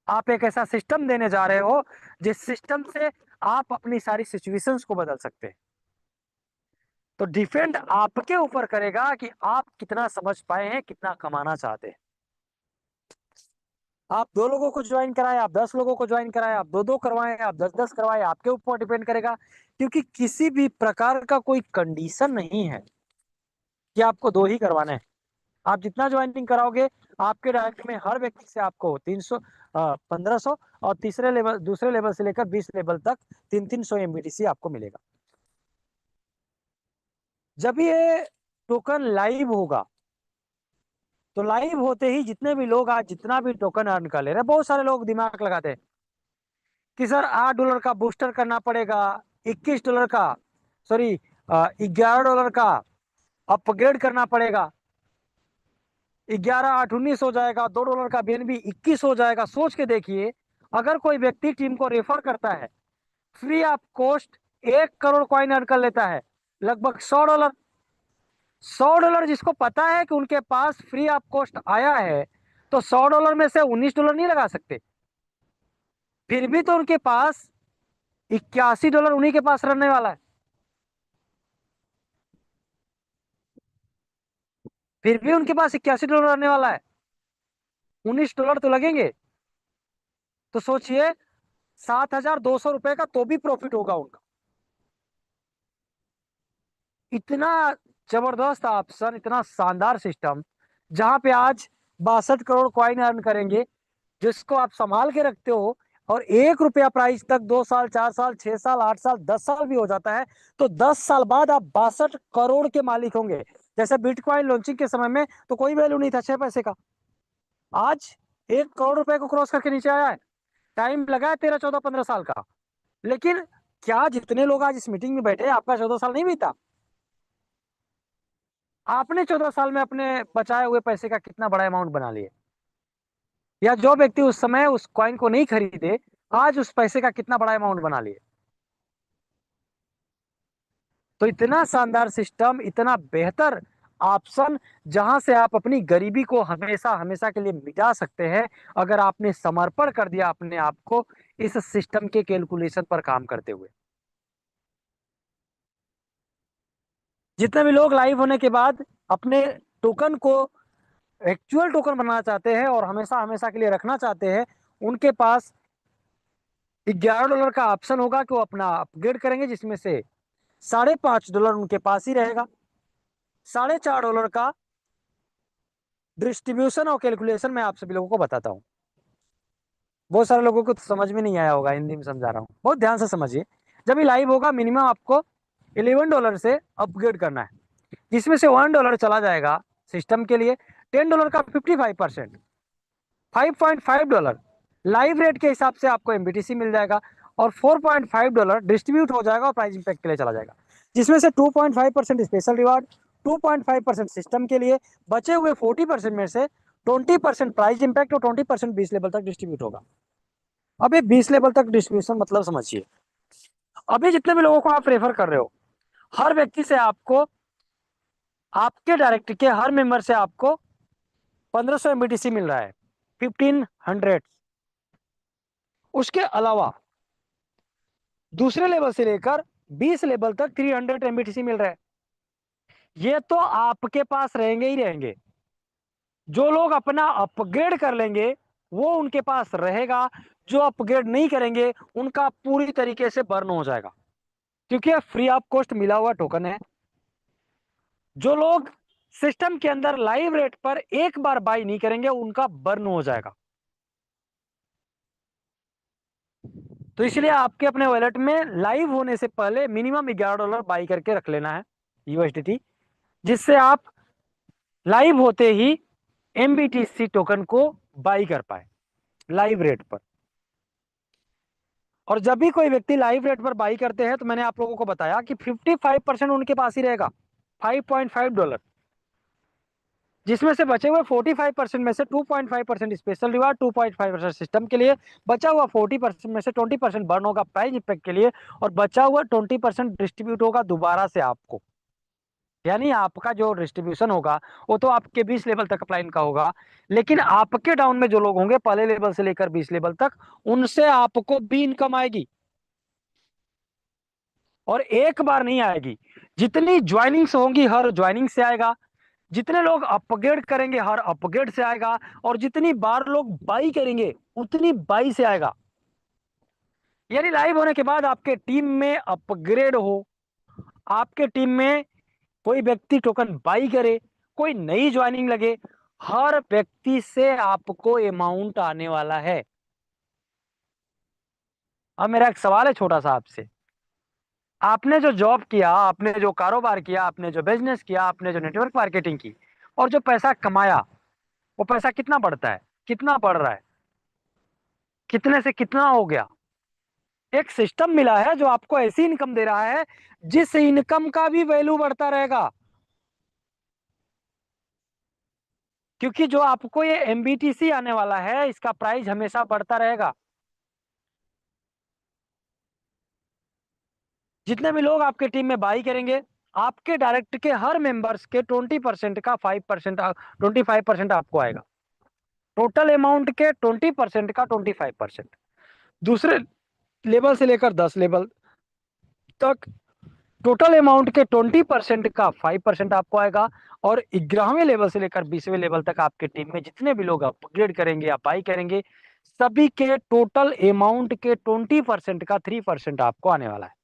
आप एक ऐसा सिस्टम देने जा रहे हो जिस सिस्टम से आप अपनी सारी सिचुएशंस को बदल सकते हैं। तो डिपेंड आपके ऊपर करेगा कि आप कितना समझ पाए हैं, कितना कमाना चाहते हैं। आप 2 लोगों को ज्वाइन कराए, आप 10 लोगों को ज्वाइन कराए, आप 2-2 करवाएं, आप 10-10 करवाए, आपके ऊपर डिपेंड करेगा। क्योंकि किसी भी प्रकार का कोई कंडीशन नहीं है कि आपको 2 ही करवाने हैं। आप जितना ज्वाइनिंग कराओगे, आपके डायरेक्ट में हर व्यक्ति से आपको 300 1500 और दूसरे लेवल से लेकर 20 लेवल तक 300 एमबीटीसी आपको मिलेगा। जब ये टोकन लाइव होगा, तो लाइव होते ही जितने भी लोग आज जितना भी टोकन अर्न कर ले रहे हैं, बहुत सारे लोग दिमाग लगाते हैं कि सर $8 का बूस्टर करना पड़ेगा, $21 का, सॉरी $11 का अपग्रेड करना पड़ेगा। 11 8 19 हो जाएगा, $2 का बीएनबी 21 हो जाएगा। सोच के देखिए, अगर कोई व्यक्ति टीम को रेफर करता है, free of cost 1 crore coin earn कर लेता है, लगभग $100। $100 जिसको पता है कि उनके पास फ्री ऑफ कॉस्ट आया है, तो $100 में से $19 नहीं लगा सकते, फिर भी तो उनके पास $81 उन्हीं के पास रहने वाला है, फिर भी उनके पास $81 रहने वाला है, $19 तो लगेंगे। तो सोचिए, $7,200 का तो भी प्रॉफिट होगा उनका। इतना जबरदस्त ऑप्शन, इतना शानदार सिस्टम, जहां पे आज 62 करोड़ कॉइन अर्न करेंगे, जिसको आप संभाल के रखते हो, और ₹1 प्राइस तक 2 साल 4 साल 6 साल 8 साल 10 साल भी हो जाता है, तो 10 साल बाद आप 62 करोड़ के मालिक होंगे। जैसे बिटकॉइन लॉन्चिंग के समय में तो कोई वैल्यू नहीं था 6 पैसे का, आज ₹1 करोड़ को क्रॉस करके नीचे आया है। टाइम लगा है 13 14 15 साल का, लेकिन क्या जितने लोग आज इस मीटिंग में बैठे, आपका 14 साल नहीं बीता? आपने 14 साल में अपने बचाए हुए पैसे का कितना बड़ा अमाउंट बना लिए? या जो व्यक्ति उस समय उस कॉइन को नहीं खरीदे, आज उस पैसे का कितना बड़ा अमाउंट बना लिए? तो इतना शानदार सिस्टम, इतना बेहतर ऑप्शन, जहां से आप अपनी गरीबी को हमेशा हमेशा के लिए मिटा सकते हैं, अगर आपने समर्पण कर दिया अपने आप को इस सिस्टम के कैलकुलेशन पर काम करते हुए। जितने भी लोग लाइव होने के बाद अपने टोकन को एक्चुअल टोकन बनाना चाहते हैं और हमेशा हमेशा के लिए रखना चाहते हैं, उनके पास $11 का ऑप्शन होगा कि वो अपना अपग्रेड करेंगे, जिसमें से $5.5 उनके पास ही रहेगा। $4.5 का डिस्ट्रीब्यूशन और कैलकुलेशन मैं आप सभी लोगों को बताता हूँ। बहुत सारे लोगों को तो समझ में नहीं आया होगा, हिंदी में समझा रहा हूँ, बहुत ध्यान से समझिए। जब ये लाइव होगा, मिनिमम आपको $11 से अपग्रेड करना है, जिसमें से $1 चला जाएगा सिस्टम के लिए, $10 का 55%, $5.5 लाइव रेट के हिसाब से आपको एमबीटीसी मिल जाएगा, और $4.5 डिस्ट्रीब्यूट हो जाएगा और प्राइस इंपैक्ट के लिए चला जाएगा, जिसमें से 2.5% स्पेशल रिवार्ड, 2.5% सिस्टम के लिए, बचे हुए 40% में से 20% प्राइस इंपैक्ट और 20% 20 लेवल तक डिस्ट्रीब्यूट होगा। अब ये 20 लेवल तक डिस्ट्रीब्यूशन मतलब समझिए, अभी जितने भी लोगों को आप रेफर कर रहे हो, हर व्यक्ति से आपको, आपके डायरेक्ट के हर मेंबर से आपको 1500 एमबीटीसी मिल रहा है, 1500। उसके अलावा दूसरे लेवल से लेकर 20 लेवल तक 300 एमबीटीसी मिल रहा है। ये तो आपके पास रहेंगे ही रहेंगे, जो लोग अपना अपग्रेड कर लेंगे वो उनके पास रहेगा, जो अपग्रेड नहीं करेंगे उनका पूरी तरीके से बर्न हो जाएगा, क्योंकि फ्री ऑफ कॉस्ट मिला हुआ टोकन है। जो लोग सिस्टम के अंदर लाइव रेट पर एक बार बाई नहीं करेंगे, उनका बर्न हो जाएगा। तो इसलिए आपके अपने वॉलेट में लाइव होने से पहले मिनिमम $11 बाई करके रख लेना है यूएसडीटी, जिससे आप लाइव होते ही एमबीटीसी टोकन को बाई कर पाए लाइव रेट पर। और जब भी कोई व्यक्ति लाइव रेट पर बाई करते हैं, तो मैंने आप लोगों को बताया कि 55% उनके पास ही रहेगा, $5.5, जिसमें से बचे हुए 45% में से 2.5% स्पेशल रिवार्ड, 2.5% सिस्टम के लिए, बचा हुआ 40% में से 20% बर्न होगा प्राइस इफेक्ट के लिए, और बचा हुआ 20% डिस्ट्रीब्यूट होगा दोबारा से आपको। यानी आपका जो डिस्ट्रीब्यूशन होगा वो तो आपके 20 लेवल तक अप्लाई का होगा, लेकिन आपके डाउन में जो लोग होंगे पहले लेवल से लेकर 20 लेवल तक, उनसे आपको भी इनकम आएगी, और एक बार नहीं आएगी। जितनी ज्वाइनिंग्स होंगी हर ज्वाइनिंग से आएगा, जितने लोग अपग्रेड करेंगे हर अपग्रेड से आएगा, और जितनी बार लोग बाई करेंगे उतनी बाई से आएगा। यानी लाइव होने के बाद आपके टीम में अपग्रेड हो, आपके टीम में कोई व्यक्ति टोकन बाई करे, कोई नई ज्वाइनिंग लगे, हर व्यक्ति से आपको अमाउंट आने वाला है। अब मेरा एक सवाल है छोटा सा आपसे, आपने जो जॉब किया, आपने जो कारोबार किया, आपने जो बिजनेस किया, आपने जो नेटवर्क मार्केटिंग की, और जो पैसा कमाया, वो पैसा कितना बढ़ता है, कितना बढ़ रहा है, कितने से कितना हो गया? एक सिस्टम मिला है जो आपको ऐसी इनकम दे रहा है जिस इनकम का भी वैल्यू बढ़ता रहेगा। क्योंकि जो आपको ये एमबीटीसी आने वाला है इसका प्राइस हमेशा बढ़ता रहेगा। जितने भी लोग आपके टीम में बाई करेंगे, आपके डायरेक्ट के हर मेंबर्स के 20% का 5% 25% आपको आएगा। टोटल अमाउंट के 20% का 25%। दूसरे लेवल से लेकर 10 लेवल तक टोटल अमाउंट के 20% का 5% आपको आएगा। और 11वें लेवल से लेकर 20वें लेवल तक आपके टीम में जितने भी लोग अपग्रेड करेंगे या बाई करेंगे, सभी के टोटल अमाउंट के 20% का 3% आपको आने वाला है।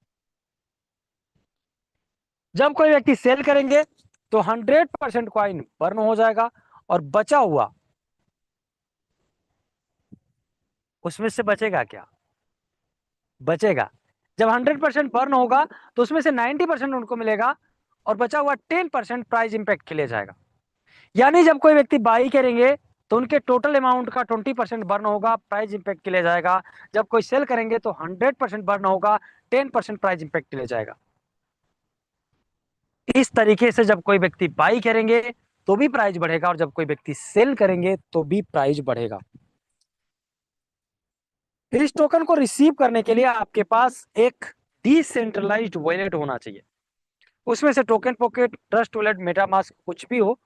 जब कोई व्यक्ति सेल करेंगे तो 100% कॉइन बर्न हो जाएगा और बचा हुआ उसमें से बचेगा क्या? बचेगा। जब 100% बर्न होगा तो उसमें से 90% उनको मिलेगा और बचा हुआ 10% प्राइस इंपैक्ट के लिए जाएगा। यानी जब कोई व्यक्ति बाई करेंगे तो उनके टोटल अमाउंट का 20% बर्न होगा, प्राइस इंपैक्ट के लिए जाएगा। जब कोई सेल करेंगे तो 100% बर्न होगा, 10% प्राइस इंपैक्ट के लिए जाएगा। इस तरीके से जब कोई व्यक्ति बाई करेंगे तो भी प्राइस बढ़ेगा और जब कोई व्यक्ति सेल करेंगे तो भी प्राइस बढ़ेगा। इस टोकन को रिसीव करने के लिए आपके पास एक डिसेंट्रलाइज्ड वॉलेट होना चाहिए। उसमें से token pocket, trust wallet, MetaMask कुछ भी हो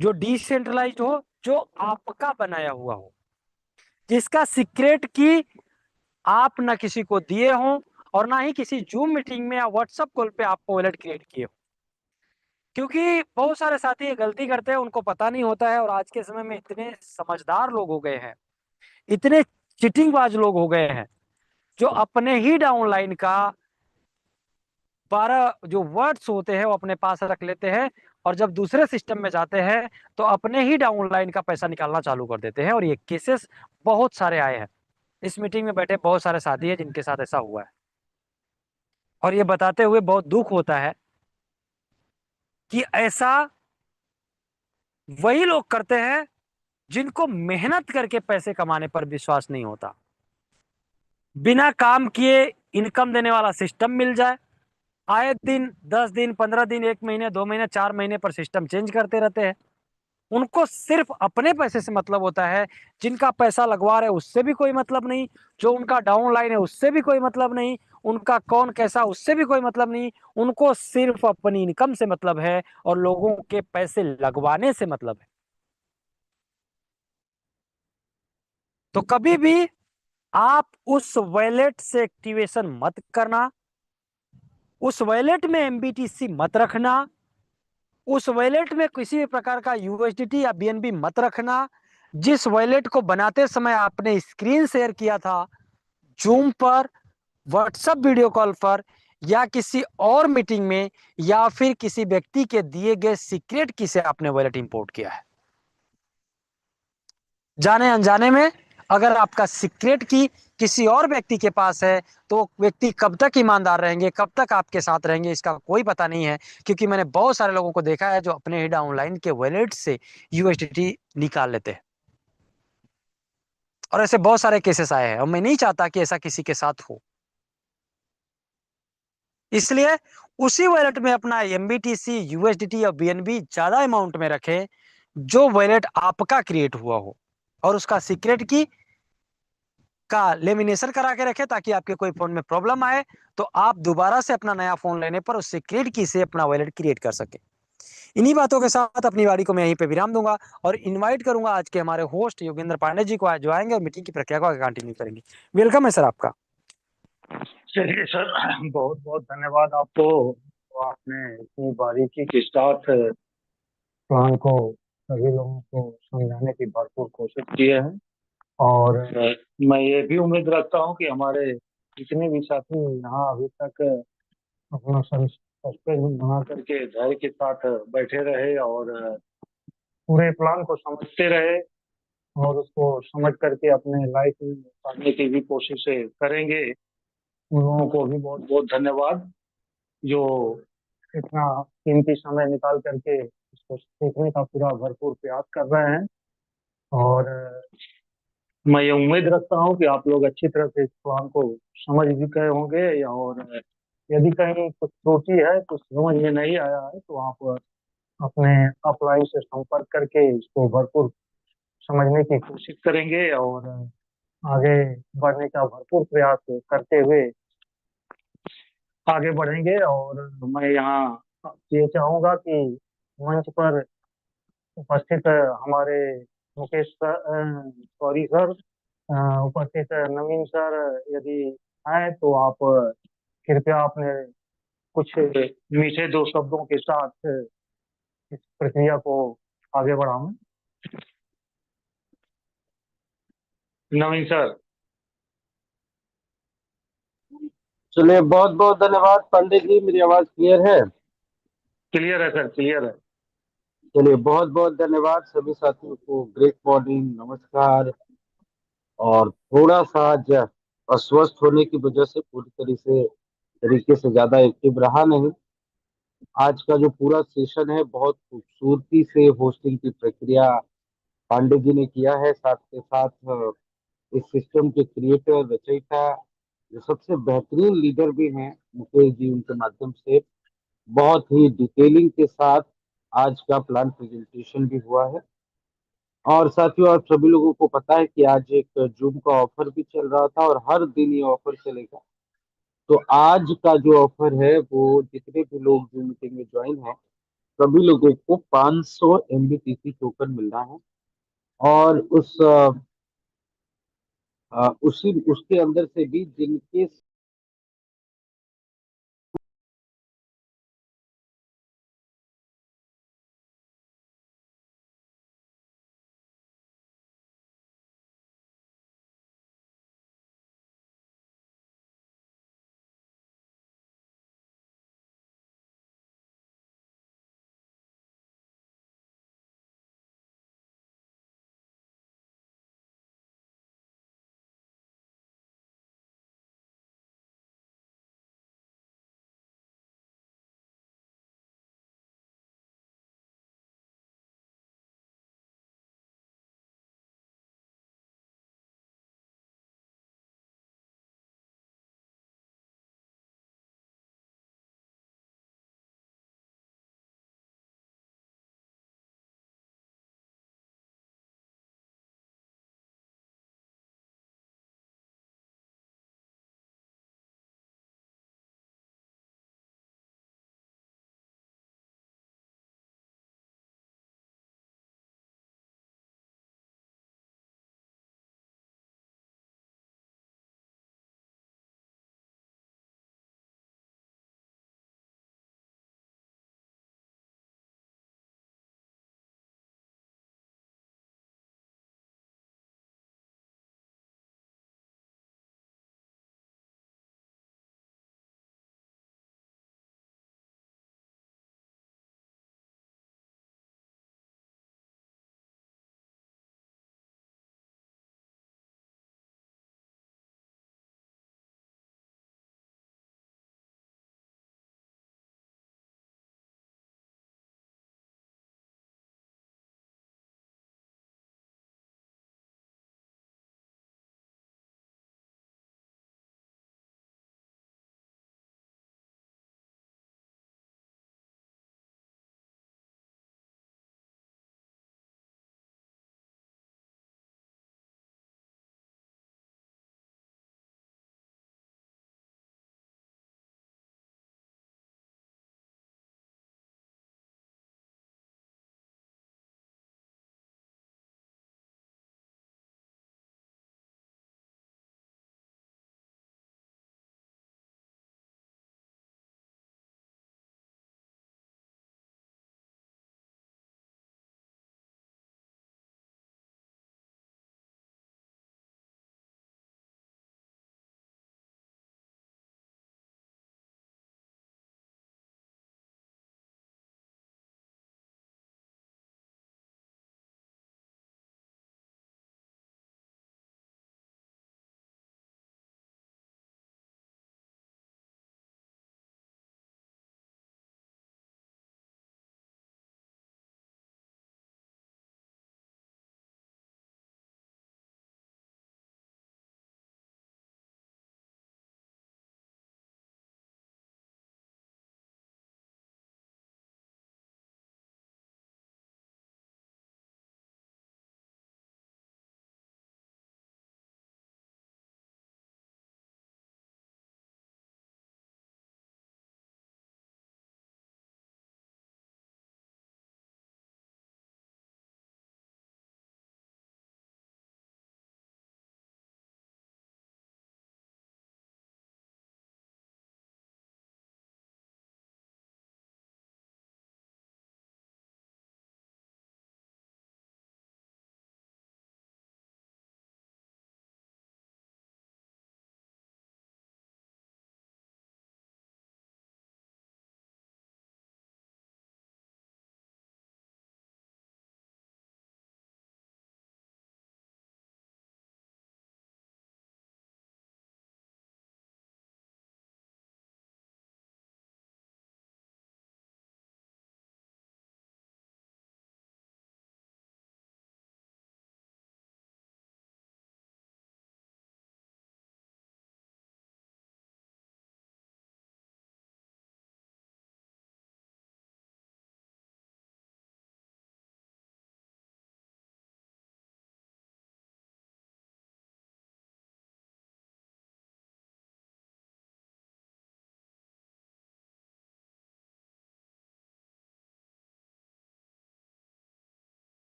जो डिसेंट्रलाइज्ड हो, जो आपका बनाया हुआ हो, जिसका सीक्रेट की आप ना किसी को दिए हो और ना ही किसी जूम मीटिंग में या व्हाट्सएप कॉल पे आपको वॉलेट क्रिएट किए हो। क्योंकि बहुत सारे साथी ये गलती करते हैं, उनको पता नहीं होता है। और आज के समय में इतने समझदार लोग हो गए हैं, इतने चिटिंगबाज लोग हो गए हैं, जो अपने ही डाउनलाइन का 12 जो वर्ड्स होते हैं वो अपने पास रख लेते हैं और जब दूसरे सिस्टम में जाते हैं तो अपने ही डाउनलाइन का पैसा निकालना चालू कर देते हैं। और ये केसेस बहुत सारे आए हैं। इस मीटिंग में बैठे बहुत सारे साथी हैं जिनके साथ ऐसा हुआ है और ये बताते हुए बहुत दुख होता है कि ऐसा वही लोग करते हैं जिनको मेहनत करके पैसे कमाने पर विश्वास नहीं होता। बिना काम किए इनकम देने वाला सिस्टम मिल जाए, आए दिन 10 दिन 15 दिन 1 महीने 2 महीने 4 महीने पर सिस्टम चेंज करते रहते हैं। उनको सिर्फ अपने पैसे से मतलब होता है। जिनका पैसा लगवा रहे उससे भी कोई मतलब नहीं, जो उनका डाउनलाइन है उससे भी कोई मतलब नहीं, उनका कौन कैसा उससे भी कोई मतलब नहीं। उनको सिर्फ अपनी इनकम से मतलब है और लोगों के पैसे लगवाने से मतलब है। तो कभी भी आप उस वॉलेट से एक्टिवेशन मत करना, उस वॉलेट में एमबीटीसी मत रखना, उस वॉलेट में किसी भी प्रकार का यूएसडीटी या बीएनबी मत रखना। जिस वॉलेट को बनाते समय आपने स्क्रीन शेयर किया था जूम पर, व्हाट्सएप वीडियो कॉल पर या किसी और मीटिंग में या फिर किसी व्यक्ति के दिए गए सीक्रेट की से आपने वॉलेट इंपोर्ट किया है, जाने अनजाने में अगर आपका सीक्रेट की किसी और व्यक्ति के पास है तो व्यक्ति कब तक ईमानदार रहेंगे, कब तक आपके साथ रहेंगे, इसका कोई पता नहीं है। क्योंकि मैंने बहुत सारे लोगों को देखा है जो अपने ही डाउनलाइन के वॉलेट से यूएसडीटी निकाल लेते हैं और ऐसे बहुत सारे केसेस आए हैं और मैं नहीं चाहता कि ऐसा किसी के साथ हो। इसलिए उसी वॉलेट में अपना एमबीटीसी, यूएसडीटी और बीएनबी ज्यादा अमाउंट में रखें जो वॉलेट आपका क्रिएट हुआ हो और उसका सीक्रेट की का लेमिनेशन करा के रखें ताकि आपके कोई फोन में प्रॉब्लम आए तो आप दोबारा से अपना नया फोन लेने पर उस सीक्रेट की से अपना वॉलेट क्रिएट कर सके। इन्हीं बातों के साथ अपनी वारी को मैं यहीं पे विराम दूंगा और इनवाइट करूंगा आज के हमारे होस्ट योगेंद्र पांडे जी को, आज जो आएंगे और मीटिंग की प्रक्रिया को आगे कंटिन्यू करेंगे। वेलकम है सर आपका। चलिए सर, बहुत बहुत धन्यवाद आपको। तो आपने इतनी बारीकी के साथ प्लान को सभी लोगों को समझाने की भरपूर कोशिश की है और मैं ये भी उम्मीद रखता हूँ कि हमारे जितने भी साथी यहाँ अभी तक अपना सस्पेंस बना करके धैर्य के साथ बैठे रहे और पूरे प्लान को समझते रहे और उसको समझ करके अपने लाइफ में उतारने की भी कोशिशें करेंगे, उन लोगों को भी बहुत बहुत धन्यवाद जो इतना कीमती समय निकाल करके इसको सीखने का पूरा भरपूर प्रयास कर रहे हैं। और मैं ये उम्मीद रखता हूँ कि आप लोग अच्छी तरह से इस प्लान को समझ भी गए होंगे और यदि कहीं कुछ त्रुटि है, कुछ समझ में नहीं आया है तो आप अपने सप्लाई से संपर्क करके इसको भरपूर समझने की कोशिश करेंगे और आगे बढ़ने का भरपूर प्रयास करते हुए आगे बढ़ेंगे। और मैं यहाँ ये चाहूंगा कि मंच पर उपस्थित हमारे मुकेश सर, सॉरी सर, उपस्थित नवीन सर यदि आए तो आप कृपया अपने कुछ मीठे दो शब्दों के साथ इस प्रक्रिया को आगे बढ़ाएं। नवीन सर। चलिए, बहुत बहुत धन्यवाद पंडित जी। मेरी आवाज क्लियर है? क्लियर है सर, क्लियर है। चलिए, बहुत बहुत धन्यवाद सभी साथियों को। ग्रेट मॉर्निंग, नमस्कार। और थोड़ा सा आज अस्वस्थ होने की वजह से पूरी तरीके से ज्यादा एक्टिव रहा नहीं। आज का जो पूरा सेशन है बहुत खूबसूरती से होस्टिंग की प्रक्रिया पांडे जी ने किया है। साथ के साथ इस सिस्टम के क्रिएटर, रचयिता, जो सबसे बेहतरीन लीडर भी हैं मुकेश जी, उनके माध्यम से बहुत ही डिटेलिंग के साथ आज का प्लान प्रेजेंटेशन भी हुआ है। और साथियों, आप सभी लोगों को पता है कि आज एक जूम का ऑफर भी चल रहा था और हर दिन ये ऑफर चलेगा। तो आज का जो ऑफर है वो जितने भी लोग जूम मीटिंग में ज्वाइन है सभी लोगों को 500 MBTC टोकन मिल रहा है। और उसी उसके अंदर से भी जिनके